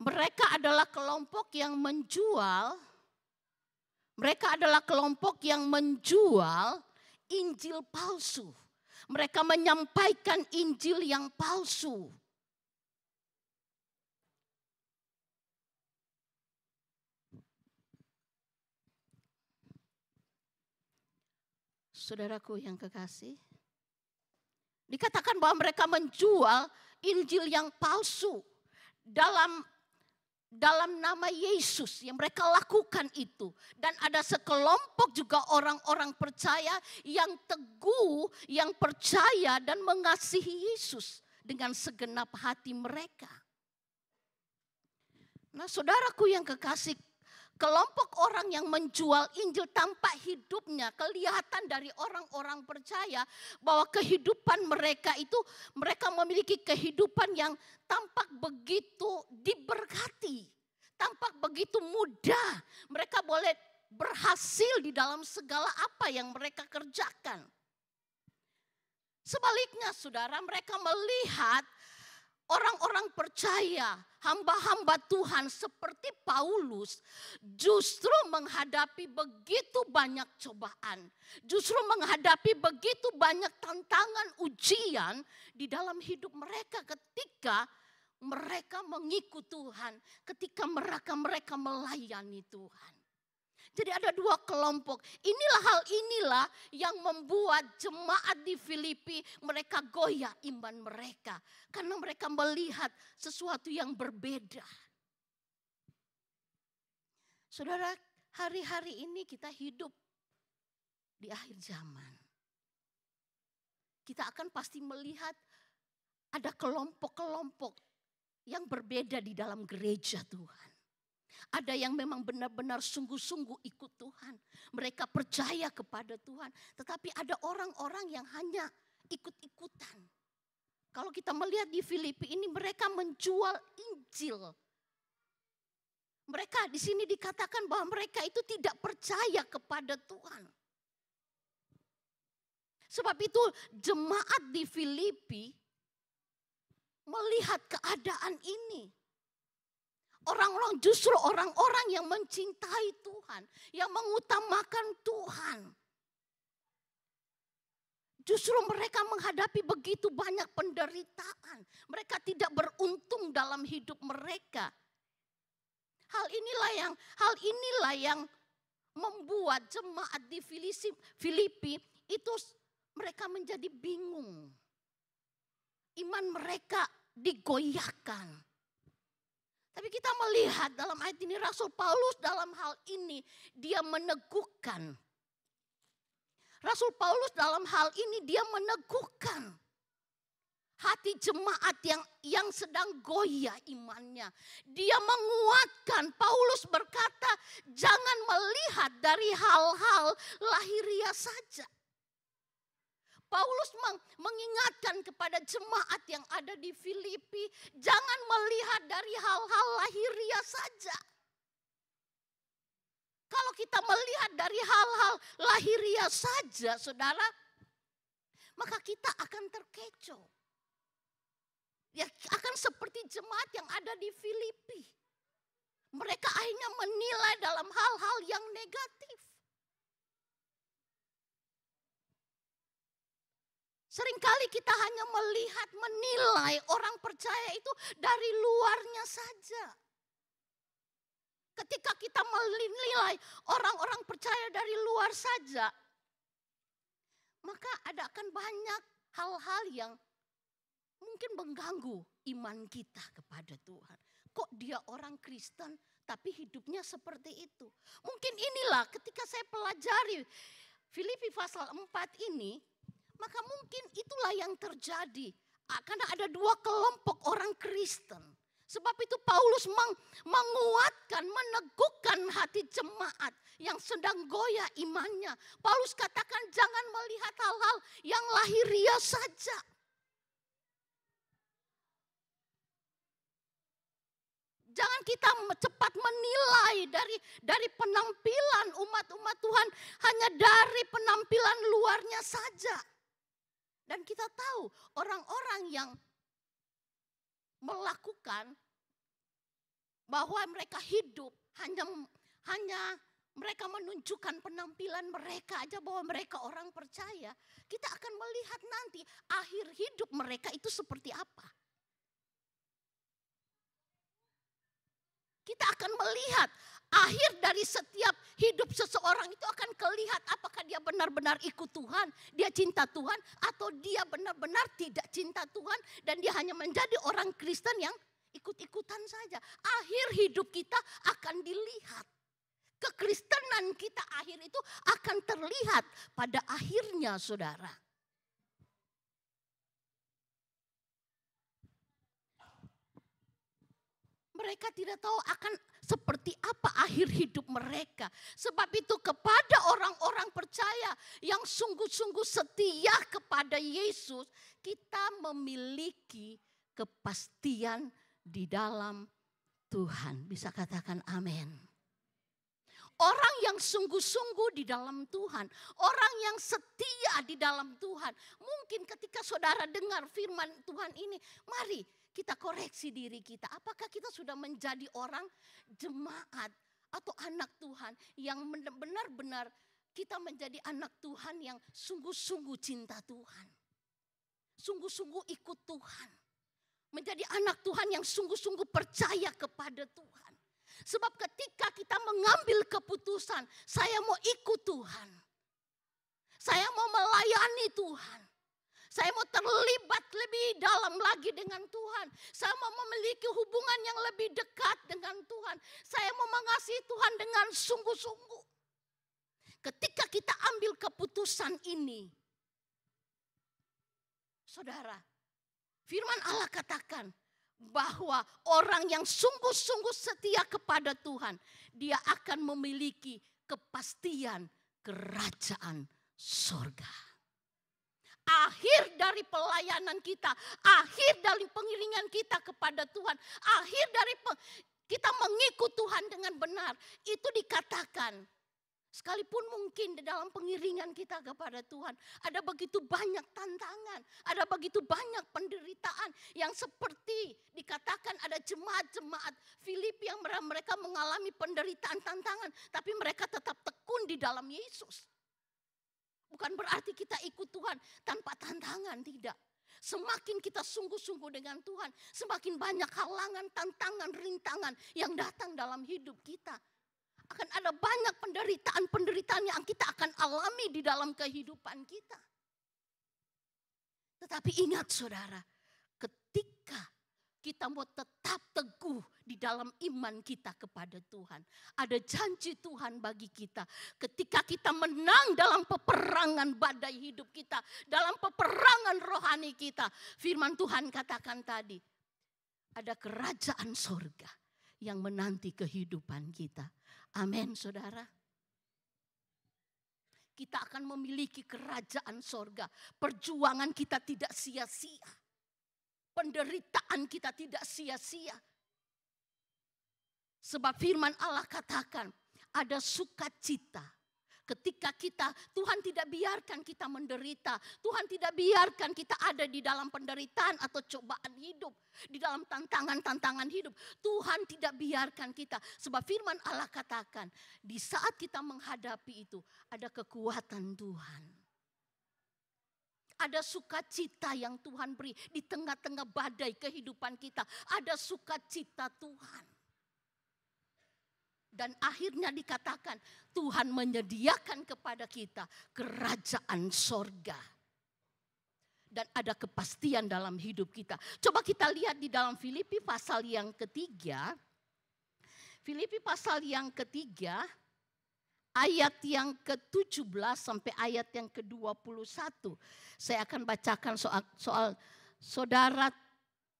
mereka adalah kelompok yang menjual, Injil palsu. Mereka menyampaikan Injil yang palsu. Saudaraku yang kekasih, dikatakan bahwa mereka menjual Injil yang palsu dalam nama Yesus yang mereka lakukan itu. Dan ada sekelompok juga orang-orang percaya yang teguh, yang percaya dan mengasihi Yesus dengan segenap hati mereka. Nah saudaraku yang kekasih, Kelompok orang yang menjual Injil tanpa hidupnya kelihatan dari orang-orang percaya bahwa kehidupan mereka itu mereka memiliki kehidupan yang tampak begitu diberkati. Tampak begitu mudah. Mereka boleh berhasil di dalam segala apa yang mereka kerjakan. Sebaliknya saudara, mereka melihat orang-orang percaya, hamba-hamba Tuhan seperti Paulus justru menghadapi begitu banyak cobaan. Justru menghadapi begitu banyak tantangan ujian di dalam hidup mereka ketika mereka mengikuti Tuhan. Ketika mereka melayani Tuhan. Jadi ada dua kelompok. Inilah yang membuat jemaat di Filipi mereka goyah iman mereka. Karena mereka melihat sesuatu yang berbeda. Saudara, hari-hari ini kita hidup di akhir zaman. Kita akan pasti melihat ada kelompok-kelompok yang berbeda di dalam gereja Tuhan. Ada yang memang benar-benar sungguh-sungguh ikut Tuhan. Mereka percaya kepada Tuhan. Tetapi ada orang-orang yang hanya ikut-ikutan. Kalau kita melihat di Filipi ini mereka menjual Injil. Mereka di sini dikatakan bahwa mereka itu tidak percaya kepada Tuhan. Sebab itu jemaat di Filipi melihat keadaan ini. Justru orang-orang yang mencintai Tuhan, yang mengutamakan Tuhan. Justru mereka menghadapi begitu banyak penderitaan. Mereka tidak beruntung dalam hidup mereka. Hal inilah yang membuat jemaat di Filipi itu mereka menjadi bingung. Iman mereka digoyahkan. Tapi kita melihat dalam ayat ini Rasul Paulus dalam hal ini dia meneguhkan. Rasul Paulus dalam hal ini dia meneguhkan hati jemaat yang sedang goyah imannya. Dia menguatkan. Paulus berkata, jangan melihat dari hal-hal lahiriah saja. Paulus mengingatkan kepada jemaat yang ada di Filipi, jangan melihat dari hal-hal lahiriah saja. Kalau kita melihat dari hal-hal lahiriah saja, saudara, maka kita akan terkecoh. Ya, akan seperti jemaat yang ada di Filipi. Mereka akhirnya menilai dalam hal-hal yang negatif. Seringkali kita hanya melihat, menilai orang percaya itu dari luarnya saja. Ketika kita menilai orang-orang percaya dari luar saja, maka akan banyak hal-hal yang mungkin mengganggu iman kita kepada Tuhan. Kok dia orang Kristen tapi hidupnya seperti itu? Mungkin inilah ketika saya pelajari Filipi pasal 4 ini, maka mungkin itulah yang terjadi. Karena ada dua kelompok orang Kristen. Sebab itu Paulus menguatkan, meneguhkan hati jemaat yang sedang goyah imannya. Paulus katakan jangan melihat hal-hal yang lahiriah saja. Jangan kita cepat menilai dari penampilan umat-umat Tuhan hanya dari penampilan luarnya saja. Dan kita tahu orang-orang yang melakukan bahwa mereka hidup hanya mereka menunjukkan penampilan mereka aja bahwa mereka orang percaya. Kita akan melihat nanti akhir hidup mereka itu seperti apa. Kita akan melihat akhir dari setiap hidup seseorang itu akan kelihatan apakah dia benar-benar ikut Tuhan, dia cinta Tuhan, atau dia benar-benar tidak cinta Tuhan dan dia hanya menjadi orang Kristen yang ikut-ikutan saja. Akhir hidup kita akan dilihat. Kekristenan kita akhir itu akan terlihat pada akhirnya, saudara. Mereka tidak tahu akan seperti apa akhir hidup mereka. Sebab itu kepada orang-orang percaya yang sungguh-sungguh setia kepada Yesus, kita memiliki kepastian di dalam Tuhan. Bisa katakan amin. Orang yang sungguh-sungguh di dalam Tuhan, orang yang setia di dalam Tuhan. Mungkin ketika saudara dengar firman Tuhan ini, mari kita koreksi diri kita. Apakah kita sudah menjadi orang jemaat atau anak Tuhan yang benar-benar kita menjadi anak Tuhan yang sungguh-sungguh cinta Tuhan. Sungguh-sungguh ikut Tuhan. Menjadi anak Tuhan yang sungguh-sungguh percaya kepada Tuhan. Sebab ketika kita mengambil keputusan, saya mau ikut Tuhan. Saya mau melayani Tuhan. Saya mau terlibat lebih dalam lagi dengan Tuhan. Saya mau memiliki hubungan yang lebih dekat dengan Tuhan. Saya mau mengasihi Tuhan dengan sungguh-sungguh. Ketika kita ambil keputusan ini, saudara, firman Allah katakan bahwa orang yang sungguh-sungguh setia kepada Tuhan, dia akan memiliki kepastian kerajaan sorga. Akhir dari pelayanan kita, akhir dari pengiringan kita kepada Tuhan, akhir dari kita mengikut Tuhan dengan benar, itu dikatakan. Sekalipun mungkin di dalam pengiringan kita kepada Tuhan ada begitu banyak tantangan, ada begitu banyak penderitaan yang seperti dikatakan ada jemaat-jemaat Filipi yang mereka mengalami penderitaan tantangan, tapi mereka tetap tekun di dalam Yesus. Bukan berarti kita ikut Tuhan tanpa tantangan, tidak. Semakin kita sungguh-sungguh dengan Tuhan, semakin banyak halangan, tantangan, rintangan yang datang dalam hidup kita. Akan ada banyak penderitaan-penderitaan yang kita akan alami di dalam kehidupan kita. Tetapi ingat saudara, ketika kita mau tetap teguh di dalam iman kita kepada Tuhan, ada janji Tuhan bagi kita. Ketika kita menang dalam peperangan badai hidup kita, dalam peperangan rohani kita, firman Tuhan katakan tadi, ada kerajaan sorga yang menanti kehidupan kita. Amin saudara. Kita akan memiliki kerajaan sorga. Perjuangan kita tidak sia-sia. Penderitaan kita tidak sia-sia. Sebab firman Allah katakan ada sukacita. Ketika Tuhan tidak biarkan kita menderita. Tuhan tidak biarkan kita ada di dalam penderitaan atau cobaan hidup. Di dalam tantangan-tantangan hidup. Tuhan tidak biarkan kita. Sebab firman Allah katakan, di saat kita menghadapi itu, ada kekuatan Tuhan. Ada sukacita yang Tuhan beri di tengah-tengah badai kehidupan kita. Ada sukacita Tuhan. Dan akhirnya dikatakan Tuhan menyediakan kepada kita kerajaan sorga. Dan ada kepastian dalam hidup kita. Coba kita lihat di dalam Filipi pasal yang ketiga. Filipi pasal yang ketiga ayat yang ke-17 sampai ayat yang ke-21. Saya akan bacakan soal saudara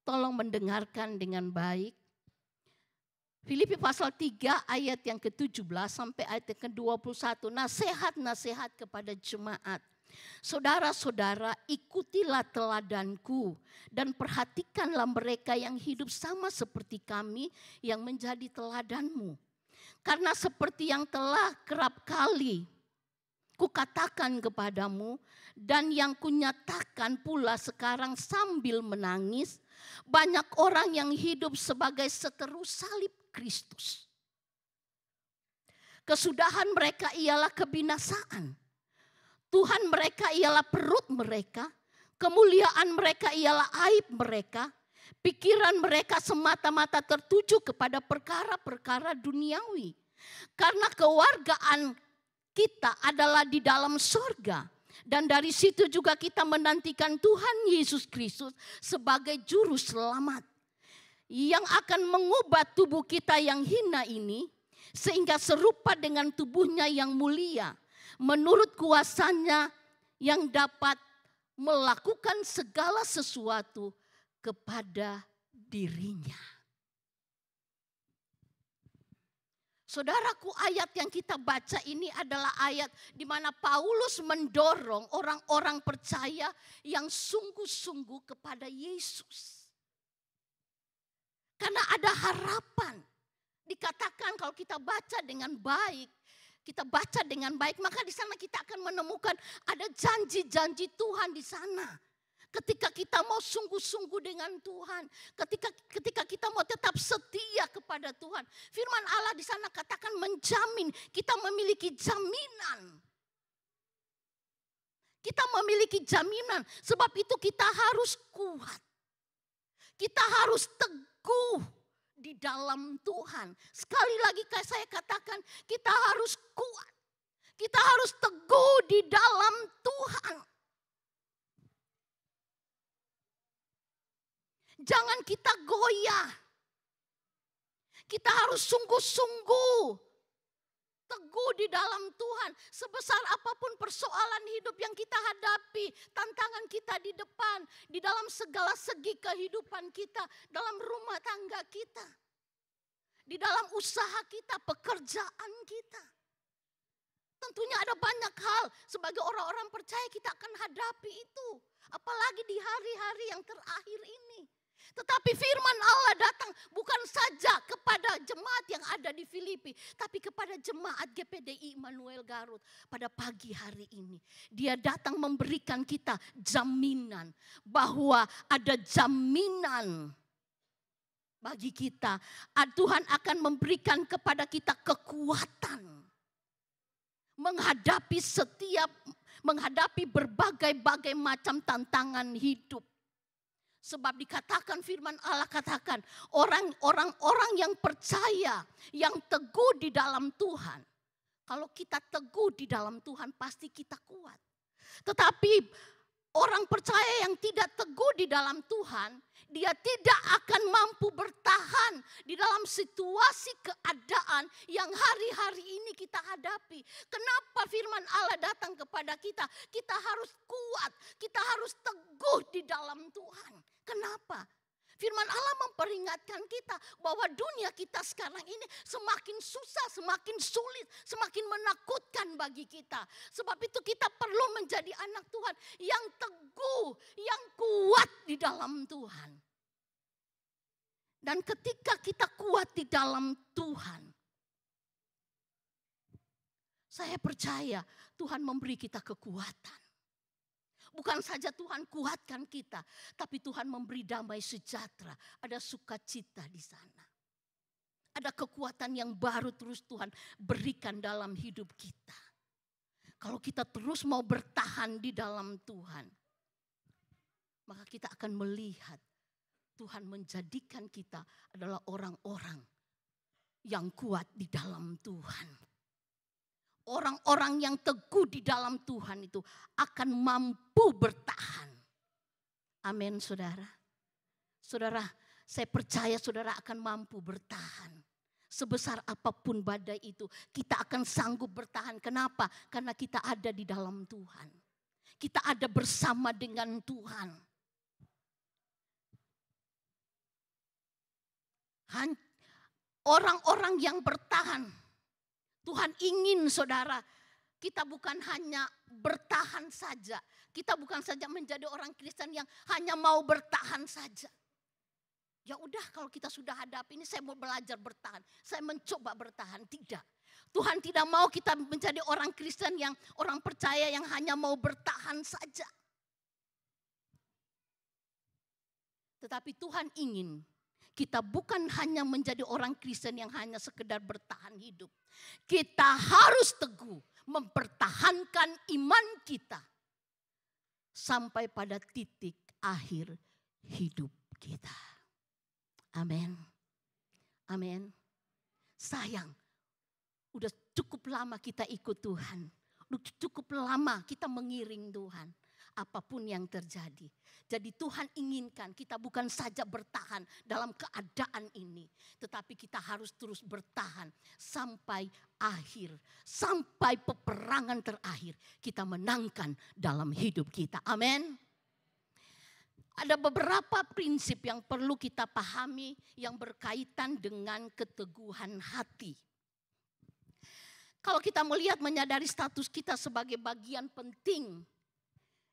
tolong mendengarkan dengan baik. Filipi pasal 3 ayat yang ke-17 sampai ayat yang ke-21. Nasihat-nasihat kepada jemaat. Saudara-saudara, ikutilah teladanku dan perhatikanlah mereka yang hidup sama seperti kami yang menjadi teladanmu. Karena seperti yang telah kerap kali kukatakan kepadamu dan yang kunyatakan pula sekarang sambil menangis, banyak orang yang hidup sebagai seteru salib Kristus. Kesudahan mereka ialah kebinasaan. Tuhan mereka ialah perut mereka. Kemuliaan mereka ialah aib mereka. Pikiran mereka semata-mata tertuju kepada perkara-perkara duniawi. Karena kewargaan kita adalah di dalam sorga. Dan dari situ juga kita menantikan Tuhan Yesus Kristus sebagai juru selamat. Yang akan mengubah tubuh kita yang hina ini sehingga serupa dengan tubuhnya yang mulia menurut kuasanya yang dapat melakukan segala sesuatu kepada dirinya. Saudaraku, ayat yang kita baca ini adalah ayat di mana Paulus mendorong orang-orang percaya yang sungguh-sungguh kepada Yesus. Karena ada harapan. Dikatakan kalau kita baca dengan baik, maka di sana kita akan menemukan ada janji-janji Tuhan di sana. Ketika kita mau sungguh-sungguh dengan Tuhan, ketika kita mau tetap setia kepada Tuhan, firman Allah di sana katakan menjamin, kita memiliki jaminan. Kita memiliki jaminan, sebab itu kita harus kuat. Kita harus teguh di dalam Tuhan. Sekali lagi saya katakan, kita harus kuat. Kita harus teguh di dalam Tuhan. Jangan kita goyah. Kita harus sungguh-sungguh teguh di dalam Tuhan. Sebesar apapun persoalan hidup yang kita hadapi, tantangan kita di depan, di dalam segala segi kehidupan kita, dalam rumah tangga kita, di dalam usaha kita, pekerjaan kita. Tentunya ada banyak hal sebagai orang-orang percaya kita akan hadapi itu. Apalagi di hari-hari yang terakhir ini. Tetapi firman Allah datang bukan saja kepada jemaat yang ada di Filipi, tapi kepada jemaat GPDI Immanuel Garut pada pagi hari ini. Dia datang memberikan kita jaminan bahwa ada jaminan bagi kita. Tuhan akan memberikan kepada kita kekuatan menghadapi berbagai-bagai macam tantangan hidup. Sebab dikatakan firman Allah katakan orang-orang yang percaya, yang teguh di dalam Tuhan. Kalau kita teguh di dalam Tuhan pasti kita kuat. Tetapi orang percaya yang tidak teguh di dalam Tuhan, dia tidak akan mampu bertahan di dalam situasi keadaan yang hari-hari ini kita hadapi. Kenapa firman Allah datang kepada kita? Kita harus kuat, kita harus teguh di dalam Tuhan. Kenapa? Firman Allah memperingatkan kita bahwa dunia kita sekarang ini semakin susah, semakin sulit, semakin menakutkan bagi kita. Sebab itu kita perlu menjadi anak Tuhan yang teguh, yang kuat di dalam Tuhan. Dan ketika kita kuat di dalam Tuhan, saya percaya Tuhan memberi kita kekuatan. Bukan saja Tuhan kuatkan kita, tapi Tuhan memberi damai sejahtera. Ada sukacita di sana. Ada kekuatan yang baru terus Tuhan berikan dalam hidup kita. Kalau kita terus mau bertahan di dalam Tuhan, maka kita akan melihat Tuhan menjadikan kita adalah orang-orang yang kuat di dalam Tuhan. Orang-orang yang teguh di dalam Tuhan itu akan mampu bertahan. Amin, saudara. Saudara, saya percaya saudara akan mampu bertahan. Sebesar apapun badai itu, kita akan sanggup bertahan. Kenapa? Karena kita ada di dalam Tuhan. Kita ada bersama dengan Tuhan. Orang-orang yang bertahan. Tuhan ingin saudara, kita bukan hanya bertahan saja. Kita bukan saja menjadi orang Kristen yang hanya mau bertahan saja. Ya udah kalau kita sudah hadapi ini saya mau belajar bertahan. Saya mencoba bertahan. Tidak. Tuhan tidak mau kita menjadi orang Kristen yang orang percaya yang hanya mau bertahan saja. Tetapi Tuhan ingin kita bukan hanya menjadi orang Kristen yang hanya sekedar bertahan hidup. Kita harus teguh mempertahankan iman kita sampai pada titik akhir hidup kita. Amin. Amin. Sayang, udah cukup lama kita ikut Tuhan. Udah cukup lama kita mengiring Tuhan. Apapun yang terjadi. Jadi Tuhan inginkan kita bukan saja bertahan dalam keadaan ini. Tetapi kita harus terus bertahan sampai akhir. Sampai peperangan terakhir kita menangkan dalam hidup kita. Amin. Ada beberapa prinsip yang perlu kita pahami yang berkaitan dengan keteguhan hati. Kalau kita melihat menyadari status kita sebagai bagian penting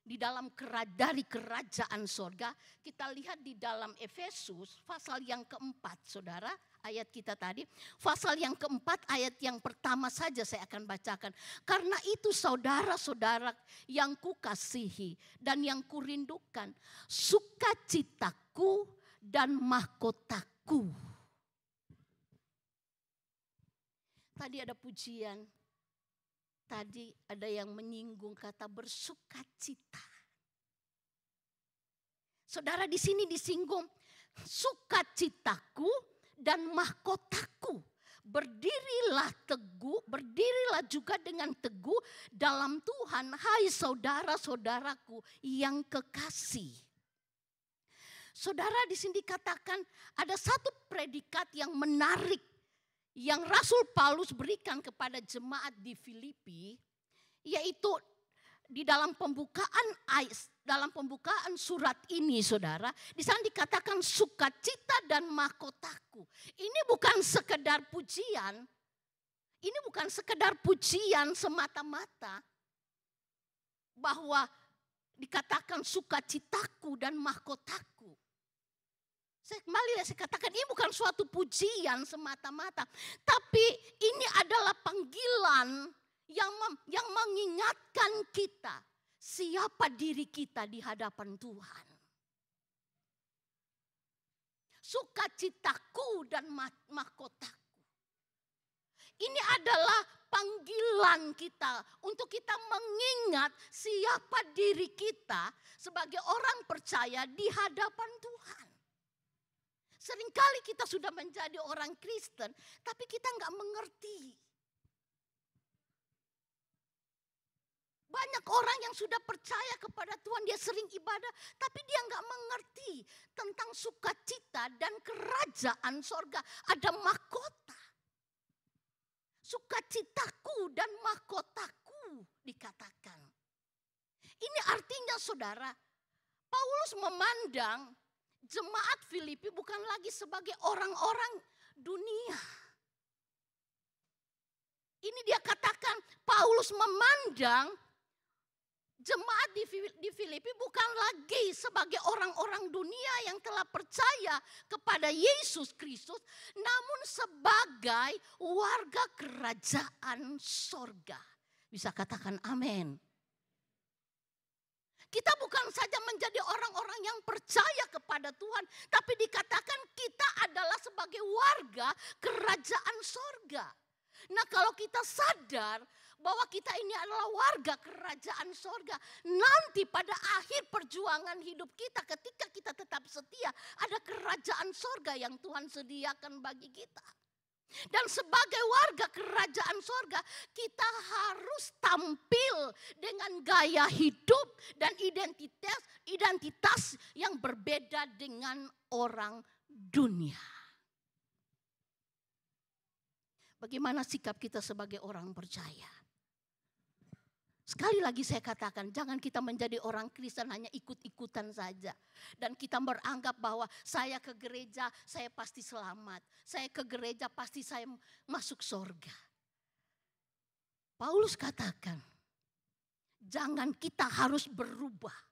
di dalam dari kerajaan sorga, kita lihat di dalam Efesus pasal yang keempat, saudara, ayat kita tadi. Pasal yang keempat ayat yang pertama saja saya akan bacakan. Karena itu saudara-saudara yang kukasihi dan yang kurindukan, sukacitaku dan mahkotaku. Tadi ada pujian, tadi ada yang menyinggung kata bersukacita. Saudara, di sini disinggung sukacitaku dan mahkotaku. Berdirilah teguh, berdirilah juga dengan teguh dalam Tuhan, hai saudara-saudaraku yang kekasih. Saudara, di sini dikatakan ada satu predikat yang menarik yang Rasul Paulus berikan kepada jemaat di Filipi, yaitu di dalam pembukaan surat ini, saudara, di sana dikatakan sukacita dan mahkotaku. Ini bukan sekedar pujian, ini bukan sekedar pujian semata-mata, bahwa dikatakan sukacitaku dan mahkotaku. Saya katakan ini bukan suatu pujian semata-mata, tapi ini adalah panggilan yang mengingatkan kita siapa diri kita di hadapan Tuhan. Sukacitaku dan mahkotaku. Ini adalah panggilan kita untuk kita mengingat siapa diri kita sebagai orang percaya di hadapan Tuhan. Seringkali kita sudah menjadi orang Kristen, tapi kita nggak mengerti. Banyak orang yang sudah percaya kepada Tuhan, dia sering ibadah, tapi dia nggak mengerti tentang sukacita dan kerajaan sorga. Ada mahkota. Sukacitaku dan mahkotaku dikatakan. Ini artinya, saudara, Paulus memandang jemaat Filipi bukan lagi sebagai orang-orang dunia. Ini dia katakan, Paulus memandang jemaat di Filipi bukan lagi sebagai orang-orang dunia yang telah percaya kepada Yesus Kristus, namun sebagai warga kerajaan sorga. Bisa katakan amin. Kita bukan saja menjadi orang-orang yang percaya kepada Tuhan, tapi dikatakan kita adalah sebagai warga kerajaan sorga. Nah, kalau kita sadar bahwa kita ini adalah warga kerajaan sorga, nanti pada akhir perjuangan hidup kita, ketika kita tetap setia, ada kerajaan sorga yang Tuhan sediakan bagi kita. Dan sebagai warga kerajaan sorga, kita harus tampil dengan gaya hidup dan identitas yang berbeda dengan orang dunia. Bagaimana sikap kita sebagai orang percaya? Sekali lagi saya katakan, jangan kita menjadi orang Kristen hanya ikut-ikutan saja. Dan kita beranggap bahwa saya ke gereja, saya pasti selamat. Saya ke gereja, pasti saya masuk surga. Paulus katakan, jangan kita harus berubah.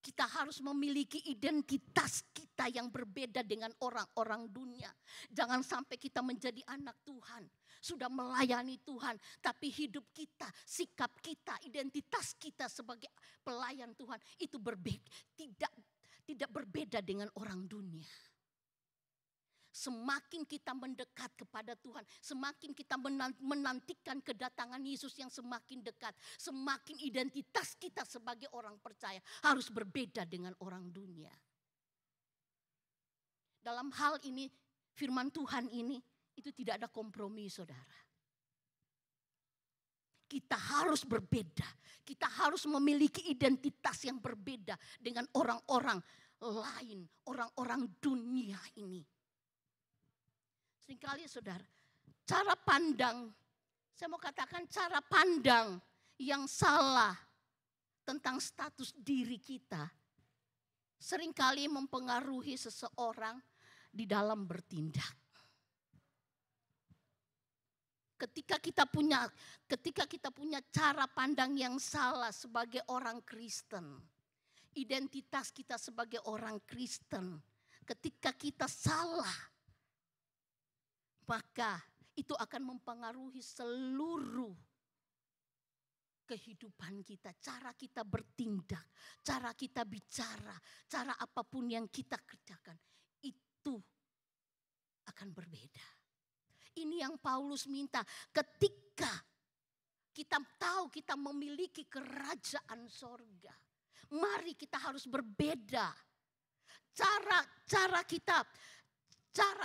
Kita harus memiliki identitas kita yang berbeda dengan orang-orang dunia. Jangan sampai kita menjadi anak Tuhan, sudah melayani Tuhan, tapi hidup kita, sikap kita, identitas kita sebagai pelayan Tuhan itu berbeda, tidak berbeda dengan orang dunia. Semakin kita mendekat kepada Tuhan, semakin kita menantikan kedatangan Yesus yang semakin dekat, semakin identitas kita sebagai orang percaya harus berbeda dengan orang dunia. Dalam hal ini, firman Tuhan ini, itu tidak ada kompromi, saudara. Kita harus berbeda, kita harus memiliki identitas yang berbeda dengan orang-orang lain, orang-orang dunia ini. Seringkali, saudara, cara pandang, saya mau katakan cara pandang yang salah tentang status diri kita seringkali mempengaruhi seseorang di dalam bertindak. Ketika kita punya cara pandang yang salah sebagai orang Kristen, identitas kita sebagai orang Kristen, ketika kita salah, maka itu akan mempengaruhi seluruh kehidupan kita, cara kita bertindak, cara kita bicara, cara apapun yang kita kerjakan, itu akan berbeda. Ini yang Paulus minta, ketika kita tahu kita memiliki kerajaan sorga, mari kita harus berbeda. Cara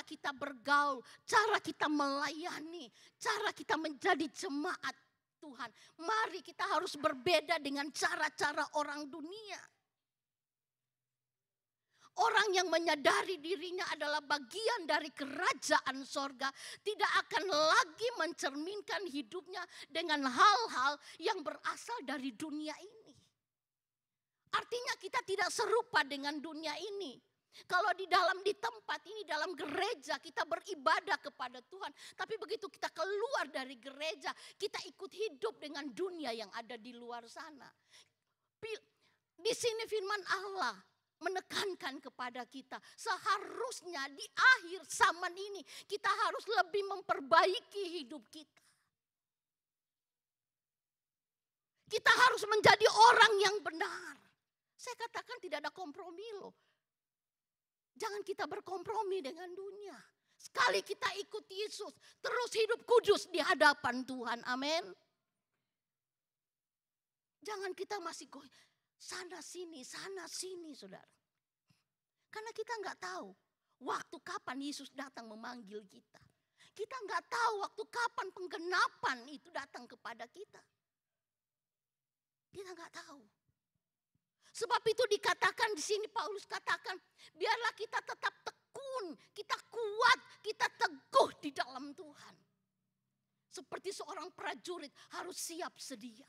kita bergaul, cara kita melayani, cara kita menjadi jemaat Tuhan. Mari kita harus berbeda dengan cara-cara orang dunia. Orang yang menyadari dirinya adalah bagian dari kerajaan sorga tidak akan lagi mencerminkan hidupnya dengan hal-hal yang berasal dari dunia ini. Artinya kita tidak serupa dengan dunia ini. Kalau di tempat ini, dalam gereja kita beribadah kepada Tuhan. Tapi begitu kita keluar dari gereja, kita ikut hidup dengan dunia yang ada di luar sana. Di sini firman Allah menekankan kepada kita, seharusnya di akhir zaman ini kita harus lebih memperbaiki hidup kita. Kita harus menjadi orang yang benar. Saya katakan tidak ada kompromi loh. Jangan kita berkompromi dengan dunia. Sekali kita ikut Yesus, terus hidup kudus di hadapan Tuhan. Amin. Jangan kita masih sana sini, saudara. Karena kita nggak tahu waktu kapan Yesus datang memanggil kita. Kita nggak tahu waktu kapan penggenapan itu datang kepada kita. Kita nggak tahu. Sebab itu dikatakan di sini, Paulus katakan, biarlah kita tetap tekun, kita kuat, kita teguh di dalam Tuhan. Seperti seorang prajurit harus siap sedia.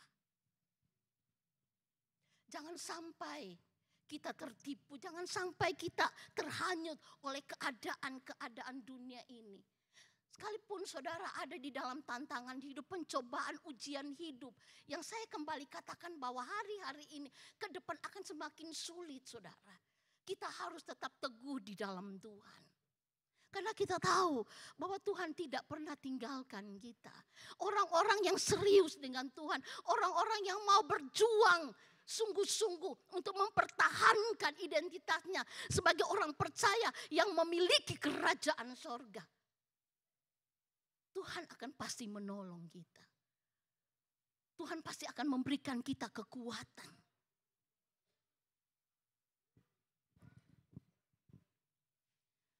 Jangan sampai kita tertipu, jangan sampai kita terhanyut oleh keadaan-keadaan dunia ini. Sekalipun saudara ada di dalam tantangan hidup, pencobaan, ujian hidup. Yang saya kembali katakan bahwa hari-hari ini ke depan akan semakin sulit saudara. Kita harus tetap teguh di dalam Tuhan. Karena kita tahu bahwa Tuhan tidak pernah tinggalkan kita. Orang-orang yang serius dengan Tuhan, orang-orang yang mau berjuang sungguh-sungguh untuk mempertahankan identitasnya sebagai orang percaya yang memiliki kerajaan sorga. Tuhan akan pasti menolong kita. Tuhan pasti akan memberikan kita kekuatan.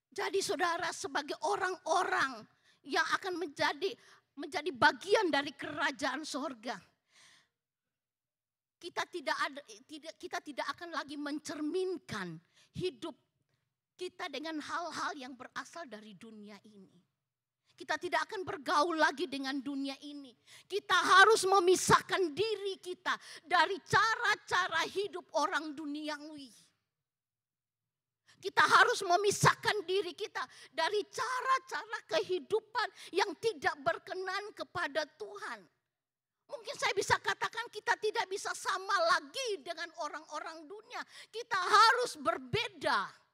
Jadi saudara, sebagai orang-orang yang akan menjadi bagian dari kerajaan sorga, kita tidak akan lagi mencerminkan hidup kita dengan hal-hal yang berasal dari dunia ini. Kita tidak akan bergaul lagi dengan dunia ini. Kita harus memisahkan diri kita dari cara-cara hidup orang duniawi. Kita harus memisahkan diri kita dari cara-cara kehidupan yang tidak berkenan kepada Tuhan. Mungkin saya bisa katakan kita tidak bisa sama lagi dengan orang-orang dunia. Kita harus berbeda.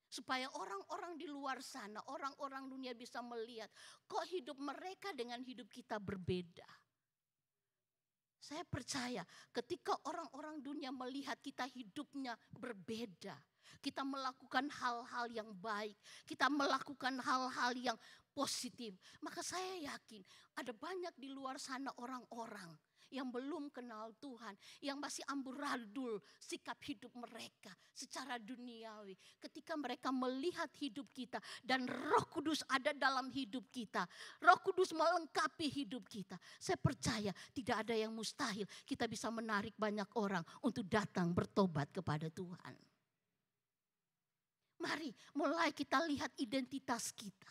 Supaya orang-orang di luar sana, orang-orang dunia bisa melihat kok hidup mereka dengan hidup kita berbeda. Saya percaya ketika orang-orang dunia melihat kita hidupnya berbeda, kita melakukan hal-hal yang baik, kita melakukan hal-hal yang positif, maka saya yakin ada banyak di luar sana orang-orang yang belum kenal Tuhan, yang masih amburadul sikap hidup mereka secara duniawi. Ketika mereka melihat hidup kita dan Roh Kudus ada dalam hidup kita, Roh Kudus melengkapi hidup kita, saya percaya tidak ada yang mustahil. Kita bisa menarik banyak orang untuk datang bertobat kepada Tuhan. Mari mulai kita lihat identitas kita.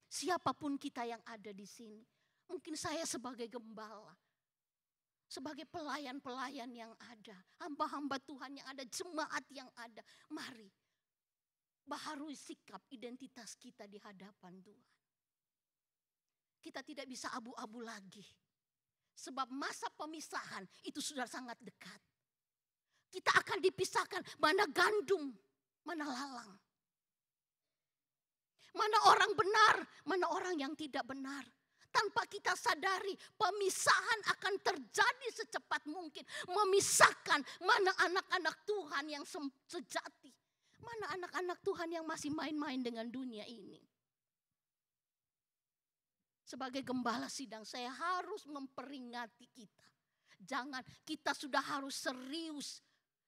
Siapapun kita yang ada di sini. Mungkin saya sebagai gembala, sebagai pelayan-pelayan yang ada, hamba-hamba Tuhan yang ada, jemaat yang ada. Mari baharui sikap identitas kita di hadapan Tuhan. kita tidak bisa abu-abu lagi. Sebab masa pemisahan itu sudah sangat dekat. Kita akan dipisahkan mana gandum, mana lalang. Mana orang benar, mana orang yang tidak benar. Tanpa kita sadari pemisahan akan terjadi secepat mungkin. Memisahkan mana anak-anak Tuhan yang sejati. Mana anak-anak Tuhan yang masih main-main dengan dunia ini. Sebagai gembala sidang saya harus memperingati kita. Jangan, kita sudah harus serius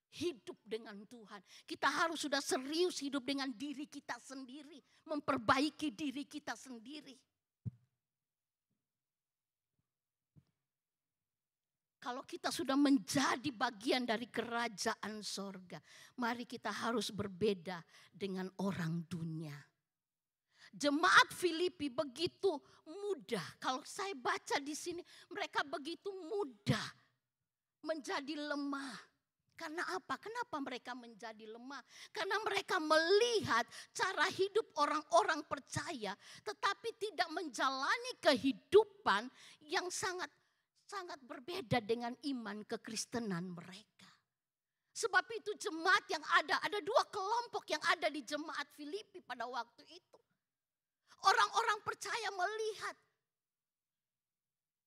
hidup dengan Tuhan. Kita harus sudah serius hidup dengan diri kita sendiri. Memperbaiki diri kita sendiri. Kalau kita sudah menjadi bagian dari kerajaan sorga, mari kita harus berbeda dengan orang dunia. Jemaat Filipi begitu mudah. Kalau saya baca di sini, mereka begitu mudah menjadi lemah. Karena apa? Kenapa mereka menjadi lemah? Karena mereka melihat cara hidup orang-orang percaya, tetapi tidak menjalani kehidupan yang sangat berbeda dengan iman kekristenan mereka. Sebab itu jemaat yang ada dua kelompok yang ada di jemaat Filipi pada waktu itu. Orang-orang percaya melihat,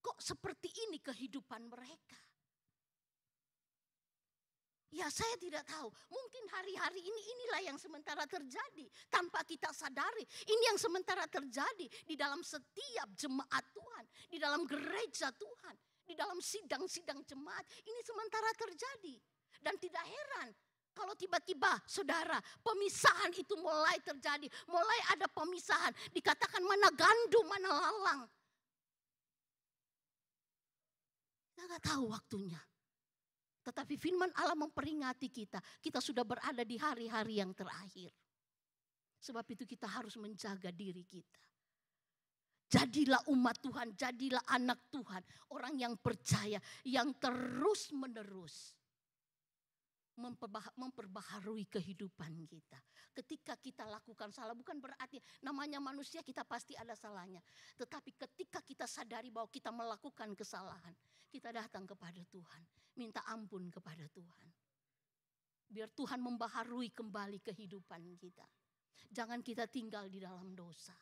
kok seperti ini kehidupan mereka. Ya saya tidak tahu, mungkin hari-hari inilah yang sementara terjadi tanpa kita sadari. Ini yang sementara terjadi di dalam setiap jemaat Tuhan, di dalam gereja Tuhan, di dalam sidang-sidang jemaat. Ini sementara terjadi dan tidak heran. Kalau tiba-tiba saudara pemisahan itu mulai terjadi. Mulai ada pemisahan. Dikatakan mana gandum, mana lalang. Kita gak tahu waktunya. Tetapi firman Allah memperingati kita. Kita sudah berada di hari-hari yang terakhir. Sebab itu kita harus menjaga diri kita. Jadilah umat Tuhan, jadilah anak Tuhan. Orang yang percaya, yang terus-menerus memperbaharui kehidupan kita. Ketika kita lakukan salah, bukan berarti namanya manusia kita pasti ada salahnya. Tetapi ketika kita sadari bahwa kita melakukan kesalahan, kita datang kepada Tuhan, minta ampun kepada Tuhan. Biar Tuhan membaharui kembali kehidupan kita. Jangan kita tinggal di dalam dosa.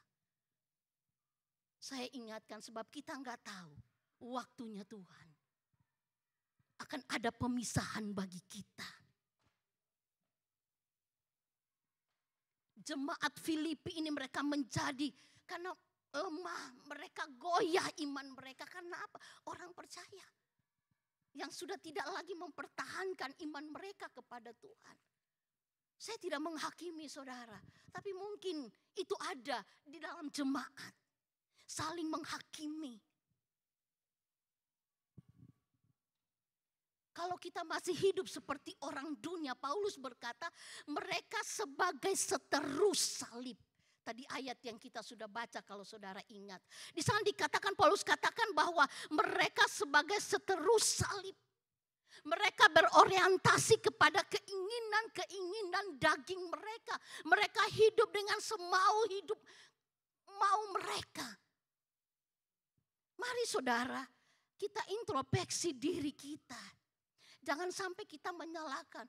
Saya ingatkan sebab kita nggak tahu waktunya Tuhan. Akan ada pemisahan bagi kita. Jemaat Filipi ini mereka menjadi karena lemah, mereka goyah iman mereka. Karena apa? Orang percaya yang sudah tidak lagi mempertahankan iman mereka kepada Tuhan. Saya tidak menghakimi saudara, tapi mungkin itu ada di dalam jemaat. Saling menghakimi. Kalau kita masih hidup seperti orang dunia, Paulus berkata mereka sebagai seterus salib. Tadi ayat yang kita sudah baca kalau saudara ingat. Di sana dikatakan, Paulus katakan bahwa mereka sebagai seterus salib. Mereka berorientasi kepada keinginan daging mereka. Mereka hidup dengan semau hidup mau mereka. Mari saudara, kita introspeksi diri kita. Jangan sampai kita menyalahkan.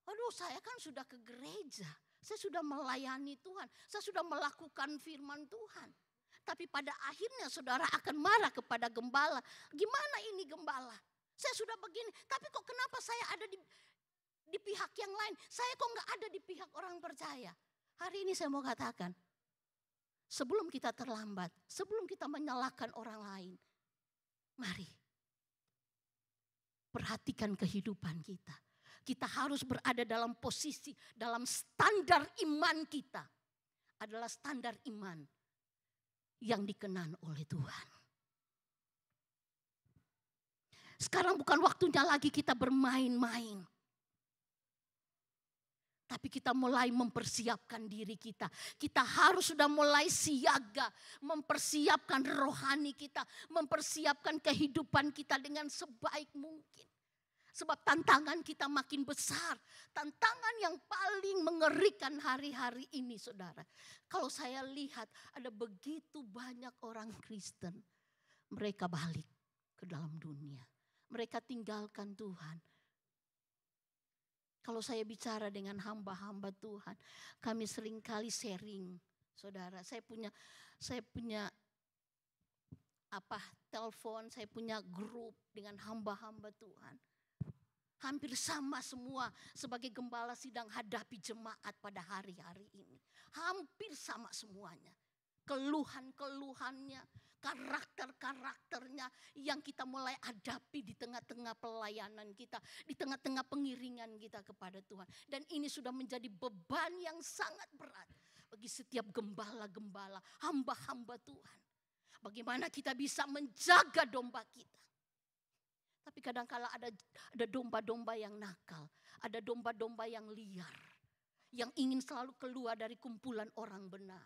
Aduh, saya kan sudah ke gereja. Saya sudah melayani Tuhan. Saya sudah melakukan firman Tuhan. Tapi pada akhirnya saudara akan marah kepada gembala. Gimana ini gembala? Saya sudah begini. Tapi kok kenapa saya ada di pihak yang lain? Saya kok nggak ada di pihak orang percaya? Hari ini saya mau katakan. Sebelum kita terlambat. Sebelum kita menyalahkan orang lain. Mari. Perhatikan kehidupan kita. Kita harus berada dalam posisi, dalam standar iman kita. Adalah standar iman yang dikenan oleh Tuhan. Sekarang bukan waktunya lagi kita bermain-main. Tapi kita mulai mempersiapkan diri kita. Kita harus sudah mulai siaga. Mempersiapkan rohani kita. Mempersiapkan kehidupan kita dengan sebaik mungkin. Sebab tantangan kita makin besar. Tantangan yang paling mengerikan hari-hari ini saudara. Kalau saya lihat ada begitu banyak orang Kristen. Mereka balik ke dalam dunia. Mereka tinggalkan Tuhan. Kalau saya bicara dengan hamba-hamba Tuhan. Kami seringkali sharing saudara. Saya punya telepon, saya punya grup dengan hamba-hamba Tuhan. Hampir sama semua sebagai gembala sidang hadapi jemaat pada hari-hari ini. Hampir sama semuanya. Keluhan-keluhannya, karakter-karakternya yang kita mulai hadapi di tengah-tengah pelayanan kita. Di tengah-tengah pengiringan kita kepada Tuhan. Dan ini sudah menjadi beban yang sangat berat bagi setiap gembala-gembala, hamba-hamba Tuhan. Bagaimana kita bisa menjaga domba kita. Tapi kadang-kala ada domba-domba yang nakal. Ada domba-domba yang liar. Yang ingin selalu keluar dari kumpulan orang benar.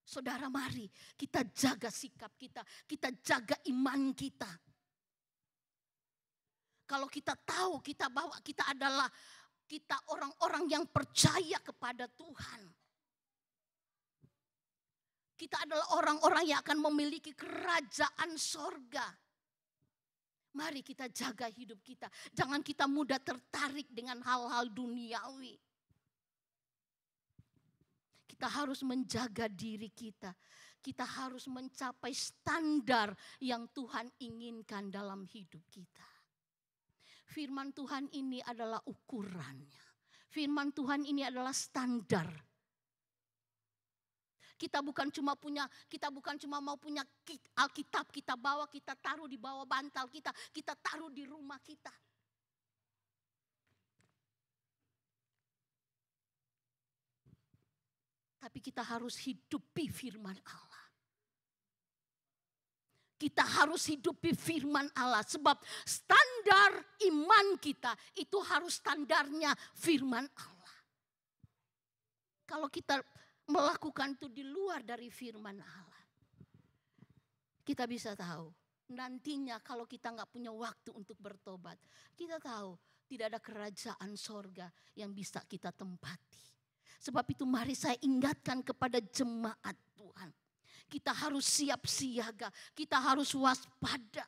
Saudara, mari kita jaga sikap kita. Kita jaga iman kita. Kalau kita tahu bahwa kita adalah orang-orang yang percaya kepada Tuhan. Kita adalah orang-orang yang akan memiliki kerajaan sorga. Mari kita jaga hidup kita. Jangan kita mudah tertarik dengan hal-hal duniawi. Kita harus menjaga diri kita. Kita harus mencapai standar yang Tuhan inginkan dalam hidup kita. Firman Tuhan ini adalah ukurannya. Firman Tuhan ini adalah standar. Kita bukan cuma mau punya Alkitab, kita bawa, kita taruh di bawah bantal kita taruh di rumah kita. Tapi kita harus hidupi firman Allah. Kita harus hidupi firman Allah sebab standar iman kita itu harus standarnya firman Allah. Kalau kita melakukan itu di luar dari firman Allah, kita bisa tahu nantinya kalau kita nggak punya waktu untuk bertobat, kita tahu tidak ada kerajaan sorga yang bisa kita tempati. Sebab itu mari saya ingatkan kepada jemaat Tuhan, kita harus siap siaga, kita harus waspada.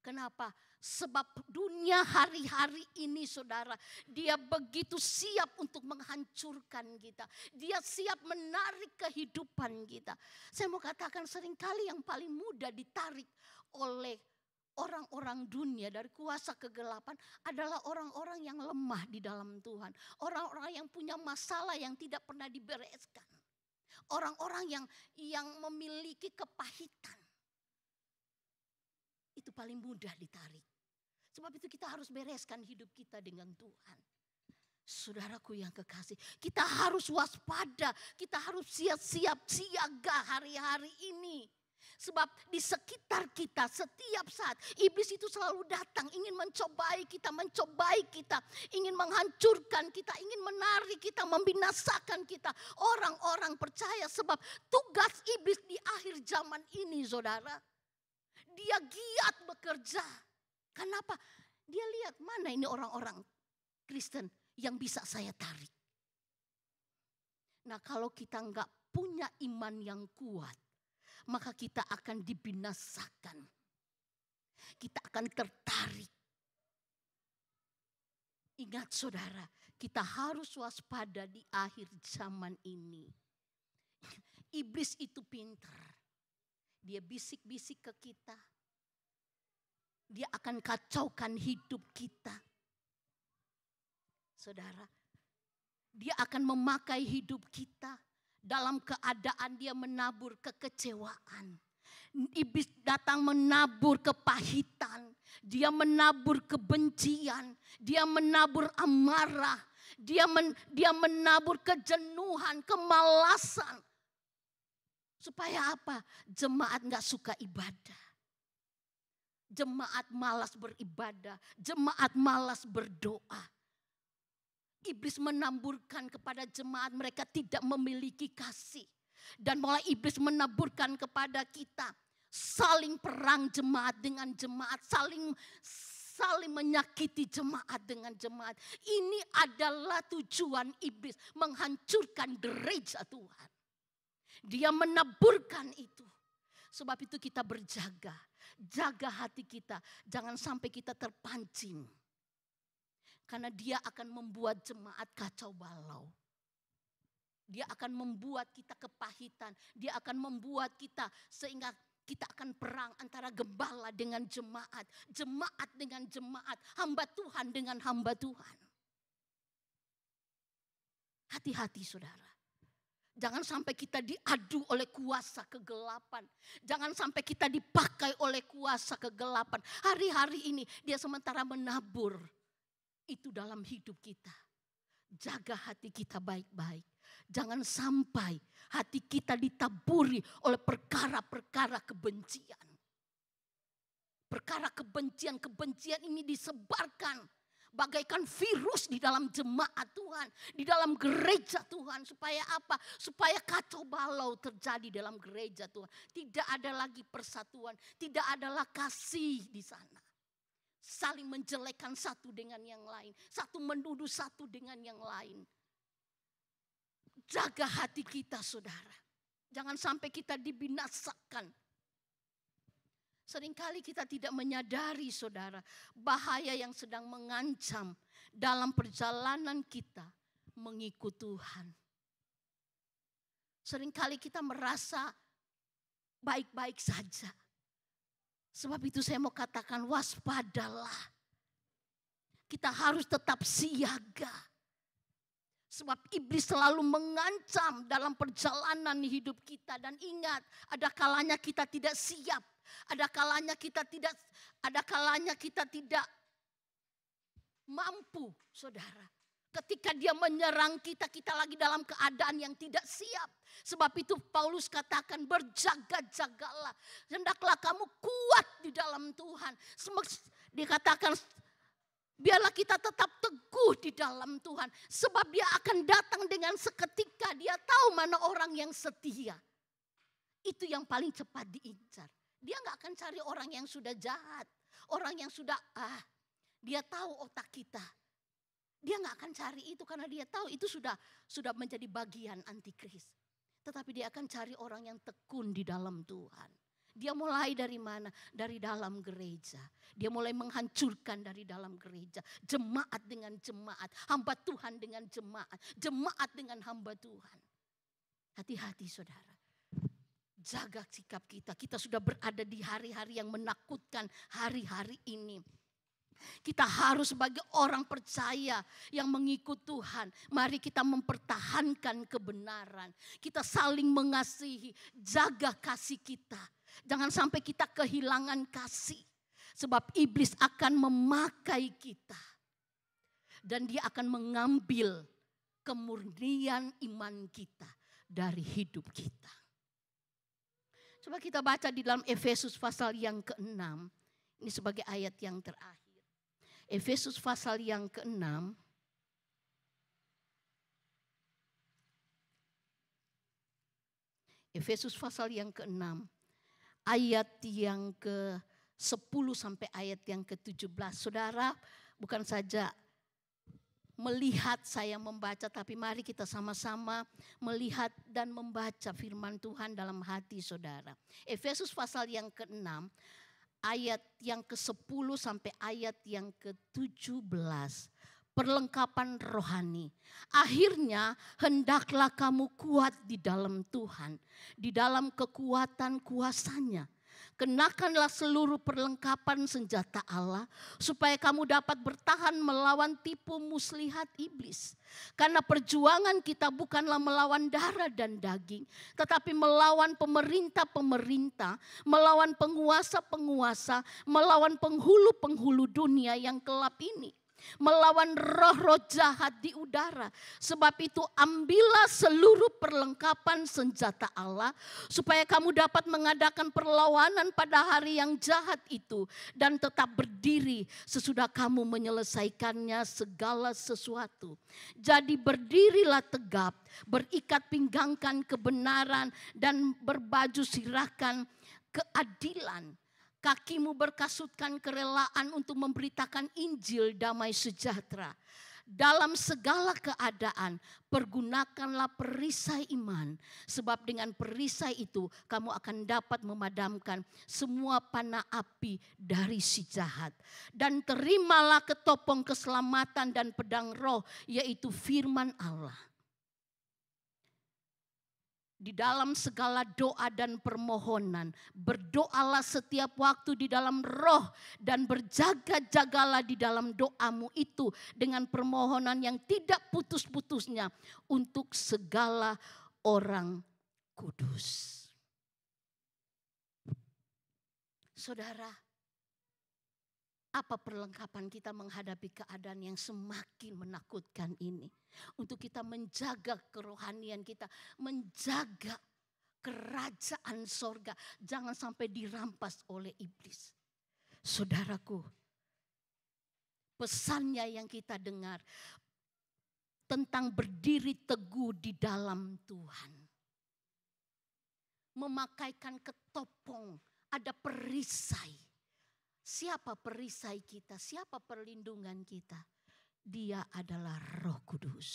Kenapa? Sebab dunia hari-hari ini saudara, dia begitu siap untuk menghancurkan kita. Dia siap menarik kehidupan kita. Saya mau katakan seringkali yang paling mudah ditarik oleh orang-orang dunia dari kuasa kegelapan adalah orang-orang yang lemah di dalam Tuhan. Orang-orang yang punya masalah yang tidak pernah dibereskan. Orang-orang yang memiliki kepahitan. Itu paling mudah ditarik. Sebab itu kita harus bereskan hidup kita dengan Tuhan. Saudaraku yang kekasih, kita harus waspada, kita harus siap siaga hari-hari ini. Sebab di sekitar kita setiap saat iblis itu selalu datang ingin mencobai kita, ingin menghancurkan kita, ingin menarik kita, membinasakan kita. Orang-orang percaya sebab tugas iblis di akhir zaman ini saudara, dia giat bekerja. Kenapa? Dia lihat mana ini orang-orang Kristen yang bisa saya tarik. Nah kalau kita nggak punya iman yang kuat, maka kita akan dibinasakan. Kita akan tertarik. Ingat saudara, kita harus waspada di akhir zaman ini. Iblis itu pintar. Dia bisik-bisik ke kita. Dia akan kacaukan hidup kita. Saudara, dia akan memakai hidup kita dalam keadaan dia menabur kekecewaan. Iblis datang menabur kepahitan, dia menabur kebencian, dia menabur amarah, dia menabur kejenuhan, kemalasan. Supaya apa? Jemaat gak suka ibadah. Jemaat malas beribadah, jemaat malas berdoa. Iblis menamburkan kepada jemaat mereka tidak memiliki kasih. Dan mulai iblis menaburkan kepada kita saling perang jemaat dengan jemaat, saling saling menyakiti jemaat dengan jemaat. Ini adalah tujuan iblis, menghancurkan gereja Tuhan. Dia menaburkan itu. Sebab itu kita berjaga. Jaga hati kita. Jangan sampai kita terpancing. Karena dia akan membuat jemaat kacau balau. Dia akan membuat kita kepahitan. Dia akan membuat kita sehingga kita akan perang antara gembala dengan jemaat. Jemaat dengan jemaat. Hamba Tuhan dengan hamba Tuhan. Hati-hati saudara. Jangan sampai kita diadu oleh kuasa kegelapan. Jangan sampai kita dipakai oleh kuasa kegelapan. Hari-hari ini dia sementara menabur itu dalam hidup kita. Jaga hati kita baik-baik. Jangan sampai hati kita ditaburi oleh perkara-perkara kebencian. Perkara kebencian ini disebarkan bagaikan virus di dalam jemaat Tuhan, di dalam gereja Tuhan. Supaya apa? Supaya kacau balau terjadi dalam gereja Tuhan. Tidak ada lagi persatuan, tidak adalah kasih di sana. Saling menjelekkan satu dengan yang lain, satu menuduh satu dengan yang lain. Jaga hati kita saudara. Jangan sampai kita dibinasakan. Seringkali kita tidak menyadari saudara, bahaya yang sedang mengancam dalam perjalanan kita mengikut Tuhan. Seringkali kita merasa baik-baik saja. Sebab itu saya mau katakan waspadalah. Kita harus tetap siaga. Sebab iblis selalu mengancam dalam perjalanan hidup kita. Dan ingat, ada kalanya kita tidak siap. Ada kalanya kita tidak mampu, saudara. Ketika dia menyerang kita, kita lagi dalam keadaan yang tidak siap. Sebab itu Paulus katakan berjaga-jagalah. Hendaklah kamu kuat di dalam Tuhan. Dia katakan biarlah kita tetap teguh di dalam Tuhan. Sebab dia akan datang dengan seketika. Dia tahu mana orang yang setia. Itu yang paling cepat diincar. Dia gak akan cari orang yang sudah jahat. Orang yang sudah dia tahu otak kita. Dia gak akan cari itu karena dia tahu itu sudah menjadi bagian antikris. Tetapi dia akan cari orang yang tekun di dalam Tuhan. Dia mulai dari mana? Dari dalam gereja. Dia mulai menghancurkan dari dalam gereja. Jemaat dengan jemaat. Hamba Tuhan dengan jemaat. Jemaat dengan hamba Tuhan. Hati-hati saudara. Jaga sikap kita. Kita sudah berada di hari-hari yang menakutkan hari-hari ini. Kita harus sebagai orang percaya yang mengikut Tuhan. Mari kita mempertahankan kebenaran. Kita saling mengasihi. Jaga kasih kita. Jangan sampai kita kehilangan kasih. Sebab iblis akan memakai kita. Dan dia akan mengambil kemurnian iman kita dari hidup kita. Coba kita baca di dalam Efesus pasal yang ke-6. Ini sebagai ayat yang terakhir. Efesus pasal yang ke-6. Efesus pasal yang ke-6. Ayat yang ke-10 sampai ayat yang ke-17. Saudara, bukan saja melihat saya membaca, tapi mari kita sama-sama melihat dan membaca firman Tuhan dalam hati saudara. Efesus pasal yang ke-6, ayat yang ke-10 sampai ayat yang ke-17. Perlengkapan rohani. Akhirnya hendaklah kamu kuat di dalam Tuhan, di dalam kekuatan kuasanya. Kenakanlah seluruh perlengkapan senjata Allah supaya kamu dapat bertahan melawan tipu muslihat iblis. Karena perjuangan kita bukanlah melawan darah dan daging, tetapi melawan pemerintah-pemerintah, melawan penguasa-penguasa, melawan penghulu-penghulu dunia yang gelap ini. Melawan roh-roh jahat di udara. Sebab itu ambillah seluruh perlengkapan senjata Allah supaya kamu dapat mengadakan perlawanan pada hari yang jahat itu dan tetap berdiri sesudah kamu menyelesaikannya segala sesuatu. Jadi berdirilah tegap, berikat pinggangkan kebenaran dan berbaju sirahkan keadilan. Kakimu berkasutkan kerelaan untuk memberitakan Injil damai sejahtera. Dalam segala keadaan, pergunakanlah perisai iman. Sebab dengan perisai itu, kamu akan dapat memadamkan semua panah api dari si jahat. Dan terimalah ketopong keselamatan dan pedang roh, yaitu firman Allah. Di dalam segala doa dan permohonan, berdoalah setiap waktu di dalam roh dan berjaga-jagalah di dalam doamu itu dengan permohonan yang tidak putus-putusnya untuk segala orang kudus. Saudara, apa perlengkapan kita menghadapi keadaan yang semakin menakutkan ini? Untuk kita menjaga kerohanian kita, menjaga kerajaan sorga. Jangan sampai dirampas oleh iblis. Saudaraku, pesannya yang kita dengar tentang berdiri teguh di dalam Tuhan. Memakaikan ketopong, ada perisai. Siapa perisai kita? Siapa perlindungan kita? Dia adalah Roh Kudus.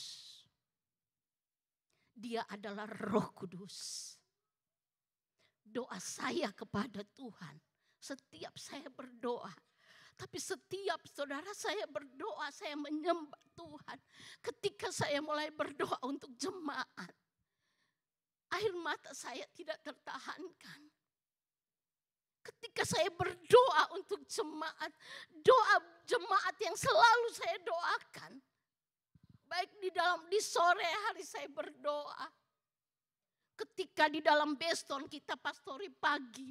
Dia adalah Roh Kudus. Doa saya kepada Tuhan, setiap saya berdoa, tapi setiap saudara saya berdoa, saya menyembah Tuhan. Ketika saya mulai berdoa untuk jemaat, air mata saya tidak tertahankan. Ketika saya berdoa untuk jemaat, doa jemaat yang selalu saya doakan. Baik di sore hari saya berdoa. Ketika di dalam Beston kita pastori pagi.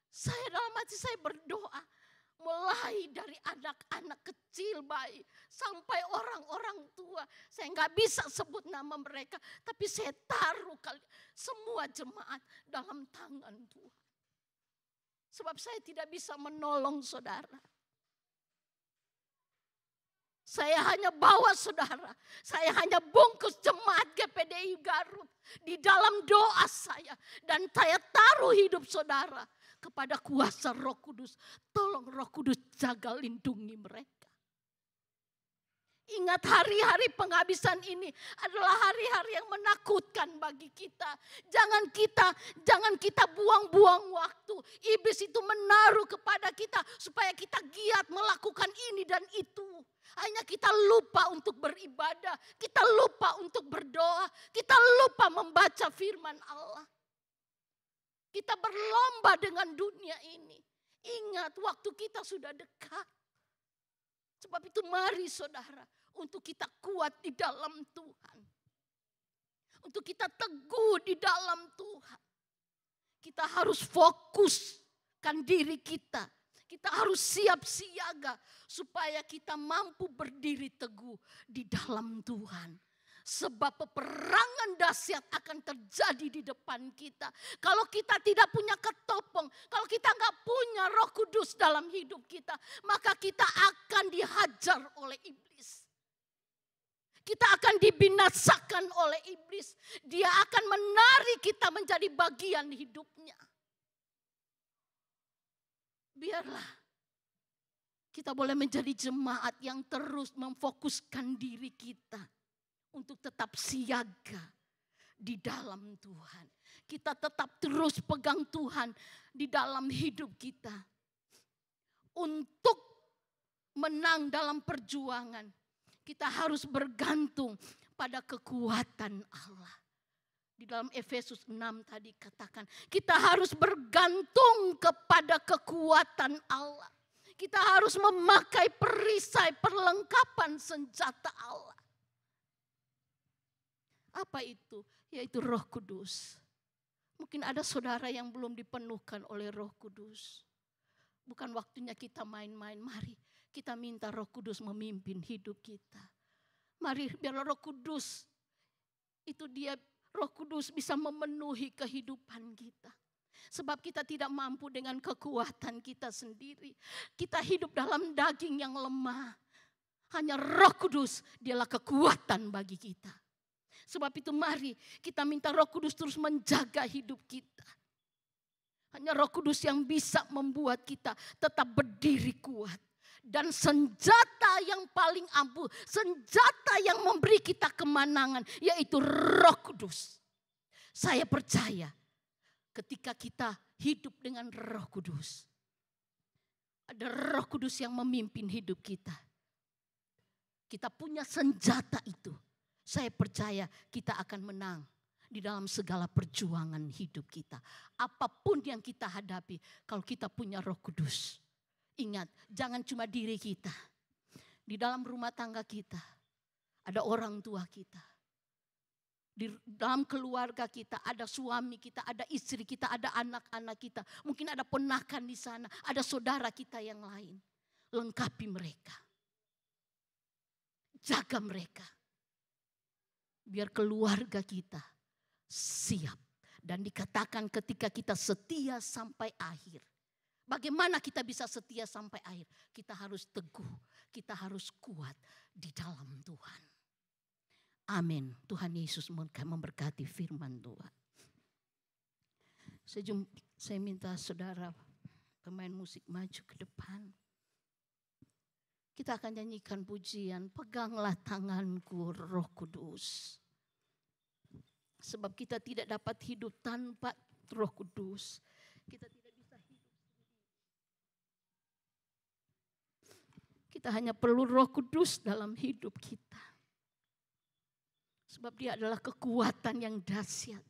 Saya dalam hati saya berdoa. Mulai dari anak-anak kecil bayi sampai orang-orang tua. Saya nggak bisa sebut nama mereka. Tapi saya taruh semua jemaat dalam tangan Tuhan. Sebab saya tidak bisa menolong saudara. Saya hanya bawa saudara. Saya hanya bungkus jemaat GPDI Garut. Di dalam doa saya. Dan saya taruh hidup saudara kepada kuasa Roh Kudus. Tolong Roh Kudus jaga lindungi mereka. Ingat hari-hari penghabisan ini adalah hari-hari yang menakutkan bagi kita. Jangan kita buang-buang waktu. Iblis itu menaruh kepada kita supaya kita giat melakukan ini dan itu. Hanya kita lupa untuk beribadah, kita lupa untuk berdoa, kita lupa membaca firman Allah. Kita berlomba dengan dunia ini. Ingat waktu kita sudah dekat. Sebab itu mari saudara, untuk kita kuat di dalam Tuhan. Untuk kita teguh di dalam Tuhan. Kita harus fokuskan diri kita. Kita harus siap siaga supaya kita mampu berdiri teguh di dalam Tuhan. Sebab peperangan dahsyat akan terjadi di depan kita. Kalau kita tidak punya ketopong, kalau kita nggak punya Roh Kudus dalam hidup kita, maka kita akan dihajar oleh iblis. Kita akan dibinasakan oleh iblis. Dia akan menarik kita menjadi bagian hidupnya. Biarlah kita boleh menjadi jemaat yang terus memfokuskan diri kita untuk tetap siaga di dalam Tuhan. Kita tetap terus pegang Tuhan di dalam hidup kita. Untuk menang dalam perjuangan, kita harus bergantung pada kekuatan Allah. Di dalam Efesus 6 tadi katakan, kita harus bergantung kepada kekuatan Allah. Kita harus memakai perisai perlengkapan senjata Allah. Apa itu? Yaitu Roh Kudus. Mungkin ada saudara yang belum dipenuhkan oleh Roh Kudus. Bukan waktunya kita main-main. Mari kita minta Roh Kudus memimpin hidup kita. Mari biar Roh Kudus itu Roh Kudus bisa memenuhi kehidupan kita. Sebab kita tidak mampu dengan kekuatan kita sendiri. Kita hidup dalam daging yang lemah. Hanya Roh Kudus dialah kekuatan bagi kita. Sebab itu mari kita minta Roh Kudus terus menjaga hidup kita. Hanya Roh Kudus yang bisa membuat kita tetap berdiri kuat. Dan senjata yang paling ampuh, senjata yang memberi kita kemenangan, yaitu Roh Kudus. Saya percaya ketika kita hidup dengan Roh Kudus, ada Roh Kudus yang memimpin hidup kita. Kita punya senjata itu. Saya percaya kita akan menang di dalam segala perjuangan hidup kita. Apapun yang kita hadapi, kalau kita punya Roh Kudus. Ingat, jangan cuma diri kita. Di dalam rumah tangga kita, ada orang tua kita. Di dalam keluarga kita, ada suami kita, ada istri kita, ada anak-anak kita. Mungkin ada ponakan di sana, ada saudara kita yang lain. Lengkapi mereka. Jaga mereka. Biar keluarga kita siap. Dan dikatakan ketika kita setia sampai akhir. Bagaimana kita bisa setia sampai akhir? Kita harus teguh, kita harus kuat di dalam Tuhan. Amin. Tuhan Yesus memberkati firman Tuhan. Saya minta saudara pemain musik maju ke depan. Kita akan nyanyikan pujian, peganglah tanganku Roh Kudus. Sebab kita tidak dapat hidup tanpa Roh Kudus. Kita tidak bisa hidup. Kita hanya perlu Roh Kudus dalam hidup kita. Sebab dia adalah kekuatan yang dahsyat.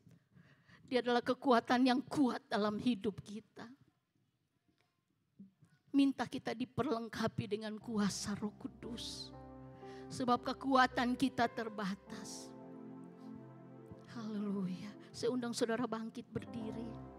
Dia adalah kekuatan yang kuat dalam hidup kita. Minta kita diperlengkapi dengan kuasa Roh Kudus. Sebab kekuatan kita terbatas. Haleluya. Saya undang saudara bangkit berdiri.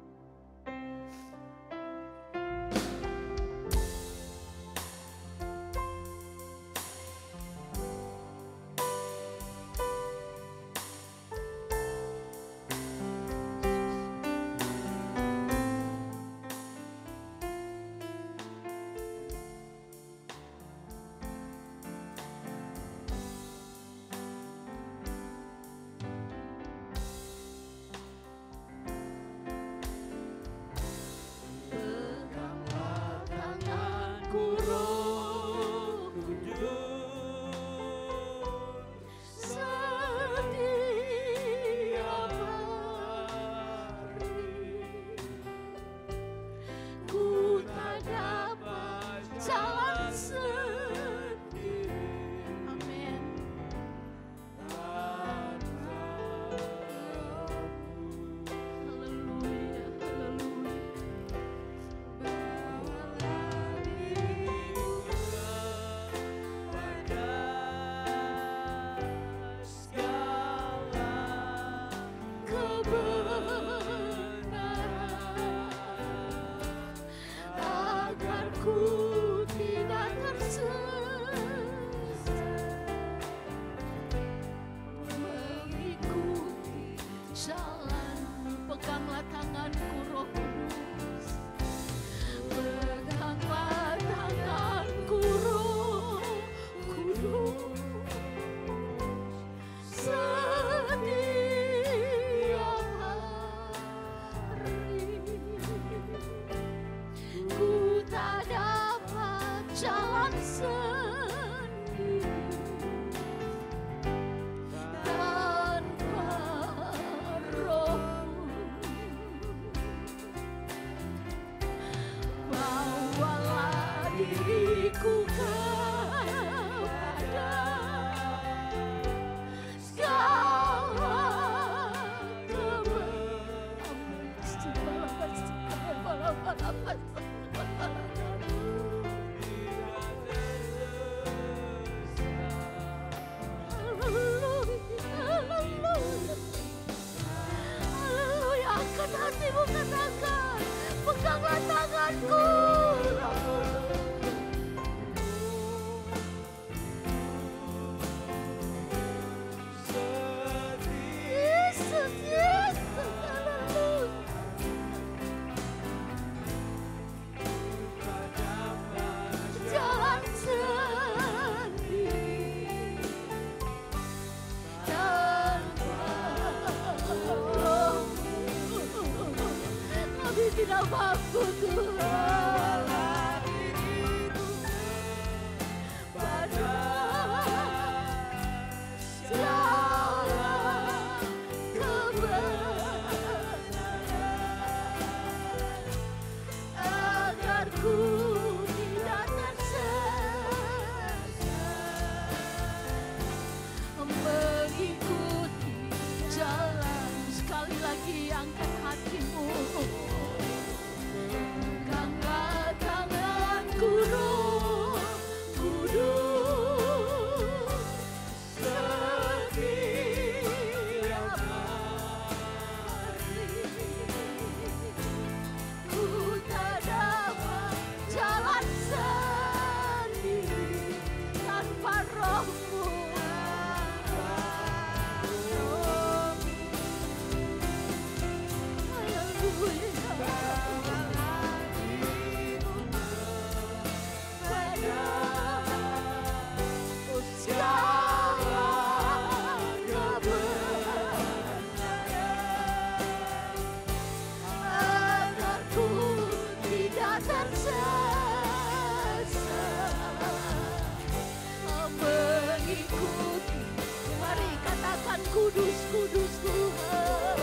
kudus, kudus Tuhan.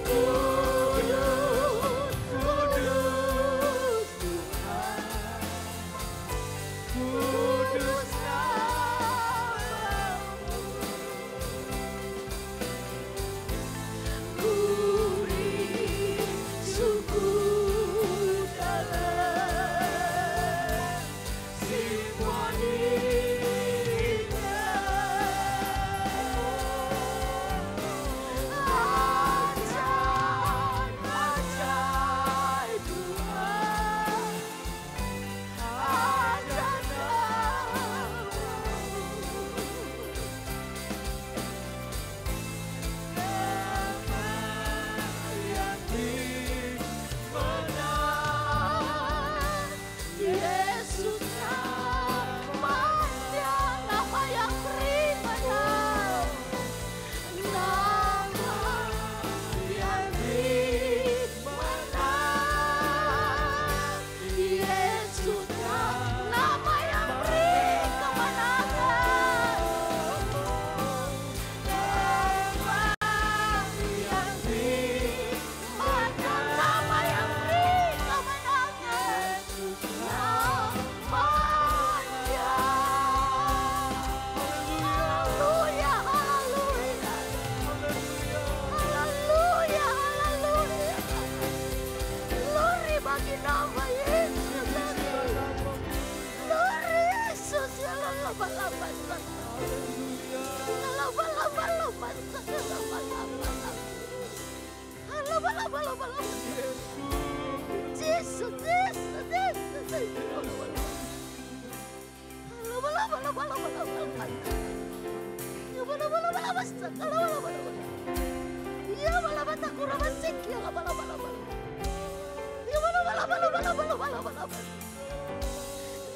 Kudus, kudus Tuhan. Kudus namamu. Gurih syukur dalam simfoninya. Ajaib Tuhan, ajaib yang dimenang. Yesus namanya, nama yang dimenang. Nama yang dimenang. Yesus nama yang beri kemenangan. Nama yang dimenang, nama yang beri kemenangan. Namanya. Haleluya, haleluya. Haleluya, haleluya. Glory bagi nama Yesus. Glory Yesus. Lama-lama.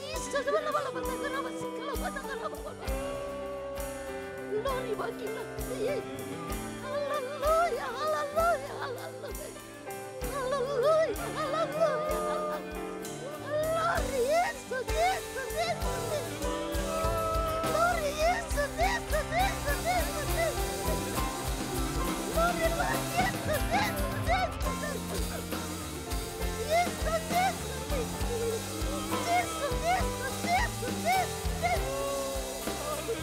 Jesus, Glory bagi nama Yesus. Haleluya, haleluya, haleluya. Haleluya, haleluya, haleluya. Glory Yesus, Yesus, Yesus, Yesus. Glory Yesus, Yesus, Yesus, Yesus, Yesus. Glory Lord Yesus, Yesus, Yesus, Yesus. Yesus, Yesus, Yesus. Jesus, Jesus, Jesus, Jesus.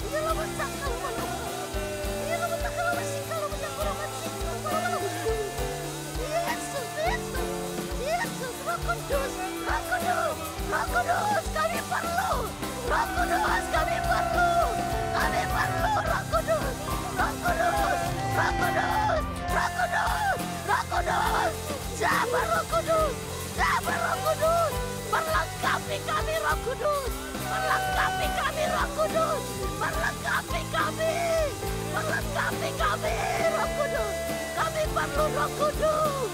Yalla masak kalau Yalla masak kalau masih kalau kurang masih kalau Yesus, Yesus, Yesus, Roh Kudus, Roh Kudus, Roh Kudus, kami perlu, Roh Kudus, kami perlu, kami perlu Roh Kudus, Roh Kudus, Roh Kudus, Roh Kudus, Roh Kudus, Jabar Roh Kudus, Jabar Roh Kudus, perlengkapi kami Roh Kudus, perlengkapi kami Roh Kudus, perlengkapi kami Roh Kudus, kami perlu Roh Kudus.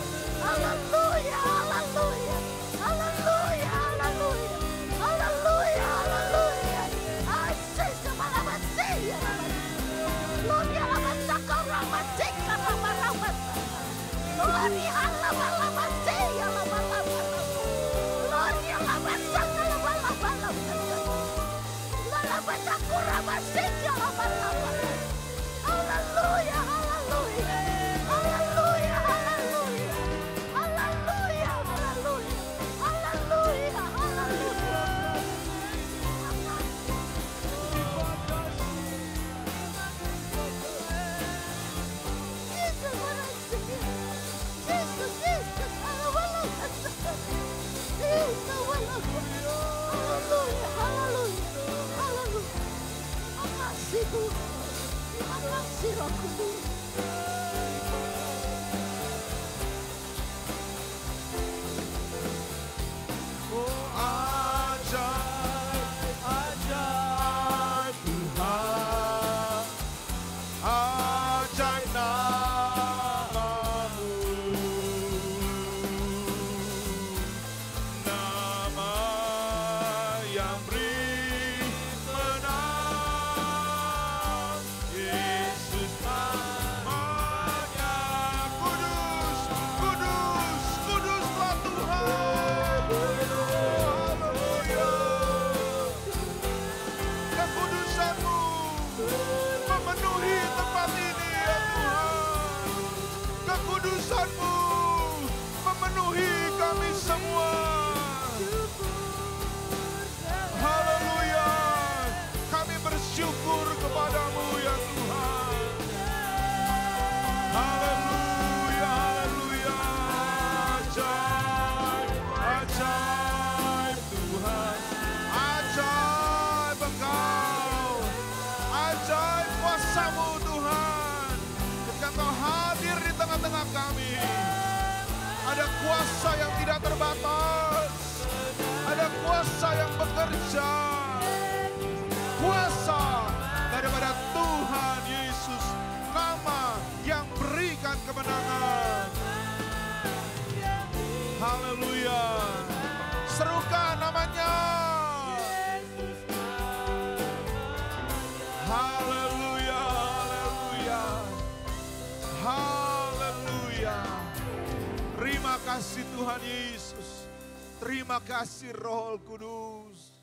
Haleluya, haleluya, haleluya, haleluya, haleluya, haleluya. Asyik semangat sih, gloria alamat sakaramat sikaramat, gloria alamat sih, alamat, gloria alamat sakaramat, alamat sakaramat sih, alamat. Haleluya, haleluya, haleluya, haleluya, haleluya, haleluya, haleluya, haleluya. Yesus, Yesus, Yesus, haleluya, haleluya, haleluya, haleluya. Makasih Tuhan. Terima kasih Roh Kudus. Oh ajaib, ajaib Tuhan, ajaib namamu, nama yang beri menang. Yesus namanya kekudusan-Mu memenuhi kami semua. Haleluya. Kami bersyukur kepadamu ya Tuhan. Haleluya, haleluya. Ajaib, ajaib Tuhan. Ajaib Engkau. Ajaib kuasa-Mu Tuhan. Ketika Engkau hadir di tengah-tengah kami. Ada kuasa yang tidak terbatas. Ada kuasa yang bekerja. Kuasa daripada Tuhan Yesus. Nama yang berikan kemenangan. Haleluya. Serukan namanya. Haleluya, haleluya. Haleluya. Terima kasih Tuhan Yesus. Terima kasih Roh Kudus.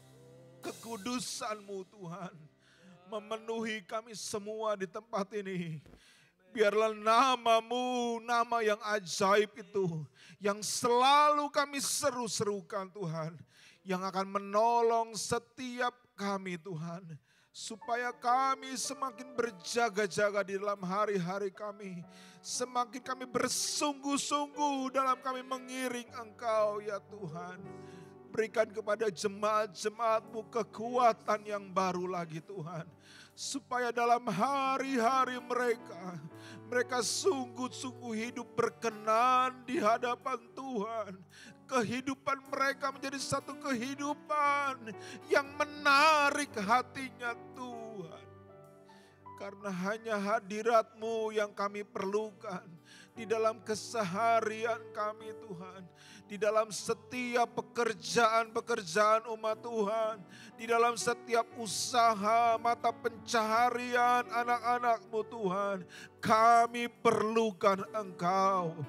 Kekudusan-Mu Tuhan memenuhi kami semua di tempat ini. Biarlah nama-Mu, nama yang ajaib itu, yang selalu kami seru-serukan Tuhan, yang akan menolong setiap kami Tuhan, supaya kami semakin berjaga-jaga di dalam hari-hari kami, semakin kami bersungguh-sungguh dalam kami mengiring Engkau ya Tuhan. Berikan kepada jemaat-jemaat-Mu kekuatan yang baru lagi Tuhan. Supaya dalam hari-hari mereka sungguh-sungguh hidup berkenan di hadapan Tuhan. Kehidupan mereka menjadi satu kehidupan yang menarik hatinya Tuhan. Karena hanya hadirat-Mu yang kami perlukan di dalam keseharian kami Tuhan. Di dalam setiap pekerjaan-pekerjaan umat Tuhan. Di dalam setiap usaha mata pencaharian anak-anak-Mu Tuhan. Kami perlukan Engkau.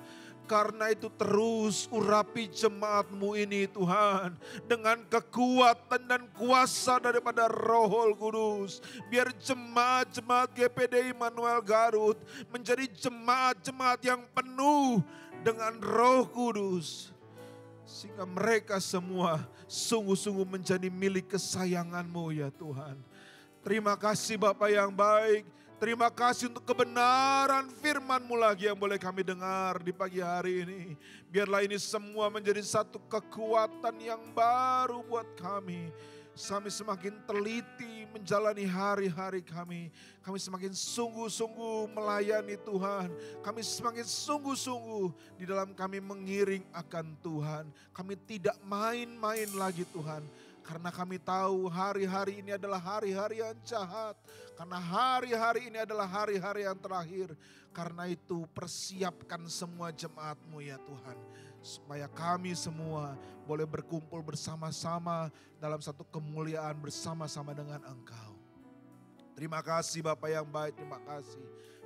Karena itu terus urapi jemaat-Mu ini Tuhan. Dengan kekuatan dan kuasa daripada Roh Kudus. Biar jemaat-jemaat GPD Immanuel Garut menjadi jemaat-jemaat yang penuh dengan Roh Kudus. Sehingga mereka semua sungguh-sungguh menjadi milik kesayangan-Mu ya Tuhan. Terima kasih Bapa yang baik. Terima kasih untuk kebenaran firman-Mu lagi yang boleh kami dengar di pagi hari ini. Biarlah ini semua menjadi satu kekuatan yang baru buat kami. Kami semakin teliti menjalani hari-hari kami. Kami semakin sungguh-sungguh melayani Tuhan. Kami semakin sungguh-sungguh di dalam kami mengiring akan Tuhan. Kami tidak main-main lagi Tuhan. Karena kami tahu hari-hari ini adalah hari-hari yang jahat. Karena hari-hari ini adalah hari-hari yang terakhir. Karena itu persiapkan semua jemaat-Mu ya Tuhan. Supaya kami semua boleh berkumpul bersama-sama dalam satu kemuliaan bersama-sama dengan Engkau. Terima kasih Bapa yang baik, terima kasih.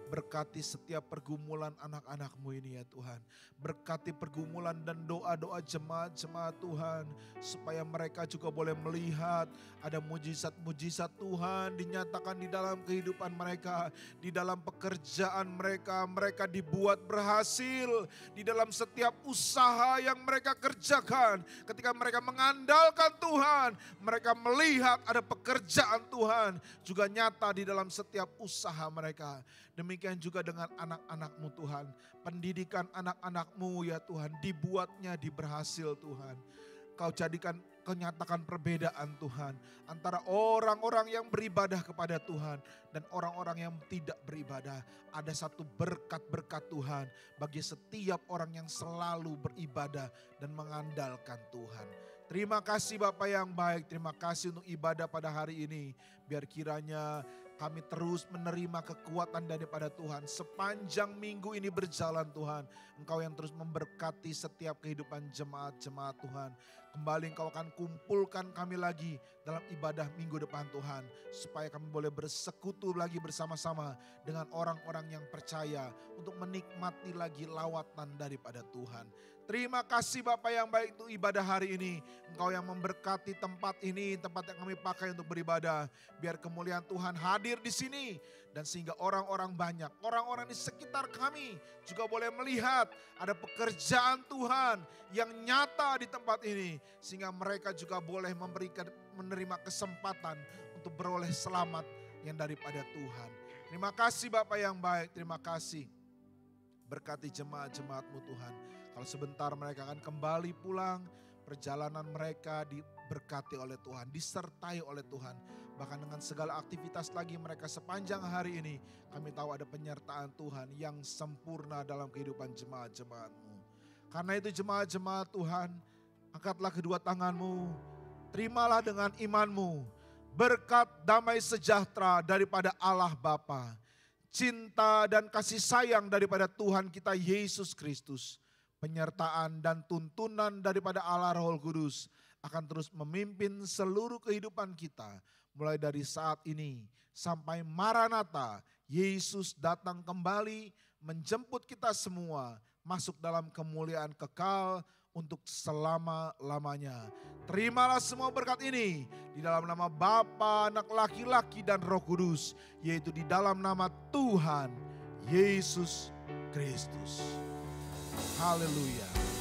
Berkati setiap pergumulan anak-anak-Mu ini ya Tuhan. Berkati pergumulan dan doa-doa jemaat-jemaat Tuhan. Supaya mereka juga boleh melihat ada mujizat-mujizat Tuhan dinyatakan di dalam kehidupan mereka. Di dalam pekerjaan mereka, mereka dibuat berhasil. Di dalam setiap usaha yang mereka kerjakan. Ketika mereka mengandalkan Tuhan, mereka melihat ada pekerjaan Tuhan. Juga nyata di dalam setiap usaha mereka. Demikian juga dengan anak-anak-Mu Tuhan. Pendidikan anak-anak-Mu ya Tuhan dibuatnya diberhasil Tuhan. Kau nyatakan perbedaan Tuhan. Antara orang-orang yang beribadah kepada Tuhan dan orang-orang yang tidak beribadah. Ada satu berkat-berkat Tuhan bagi setiap orang yang selalu beribadah dan mengandalkan Tuhan. Terima kasih Bapa yang baik. Terima kasih untuk ibadah pada hari ini. Biar kiranya kami terus menerima kekuatan daripada Tuhan. Sepanjang minggu ini berjalan Tuhan. Engkau yang terus memberkati setiap kehidupan jemaat-jemaat Tuhan. Kembali Engkau akan kumpulkan kami lagi dalam ibadah minggu depan Tuhan. Supaya kami boleh bersekutu lagi bersama-sama dengan orang-orang yang percaya untuk menikmati lagi lawatan daripada Tuhan. Terima kasih Bapak yang baik untuk ibadah hari ini. Engkau yang memberkati tempat ini, tempat yang kami pakai untuk beribadah. Biar kemuliaan Tuhan hadir di sini. Dan sehingga orang-orang banyak, orang-orang di sekitar kami juga boleh melihat ada pekerjaan Tuhan yang nyata di tempat ini. Sehingga mereka juga boleh menerima kesempatan untuk beroleh selamat yang daripada Tuhan. Terima kasih Bapak yang baik, terima kasih. Berkati jemaat-jemaat-Mu Tuhan. Kalau sebentar mereka akan kembali pulang, perjalanan mereka diberkati oleh Tuhan, disertai oleh Tuhan. Bahkan dengan segala aktivitas lagi mereka sepanjang hari ini, kami tahu ada penyertaan Tuhan yang sempurna dalam kehidupan jemaat-jemaat-Mu. Karena itu jemaat-jemaat Tuhan, angkatlah kedua tanganmu, terimalah dengan imanmu, berkat damai sejahtera daripada Allah Bapa, cinta dan kasih sayang daripada Tuhan kita Yesus Kristus, penyertaan dan tuntunan daripada Allah Roh Kudus akan terus memimpin seluruh kehidupan kita. Mulai dari saat ini sampai Maranatha, Yesus datang kembali menjemput kita semua masuk dalam kemuliaan kekal untuk selama-lamanya. Terimalah semua berkat ini di dalam nama Bapa, Anak laki-laki dan Roh Kudus, yaitu di dalam nama Tuhan Yesus Kristus. Haleluya.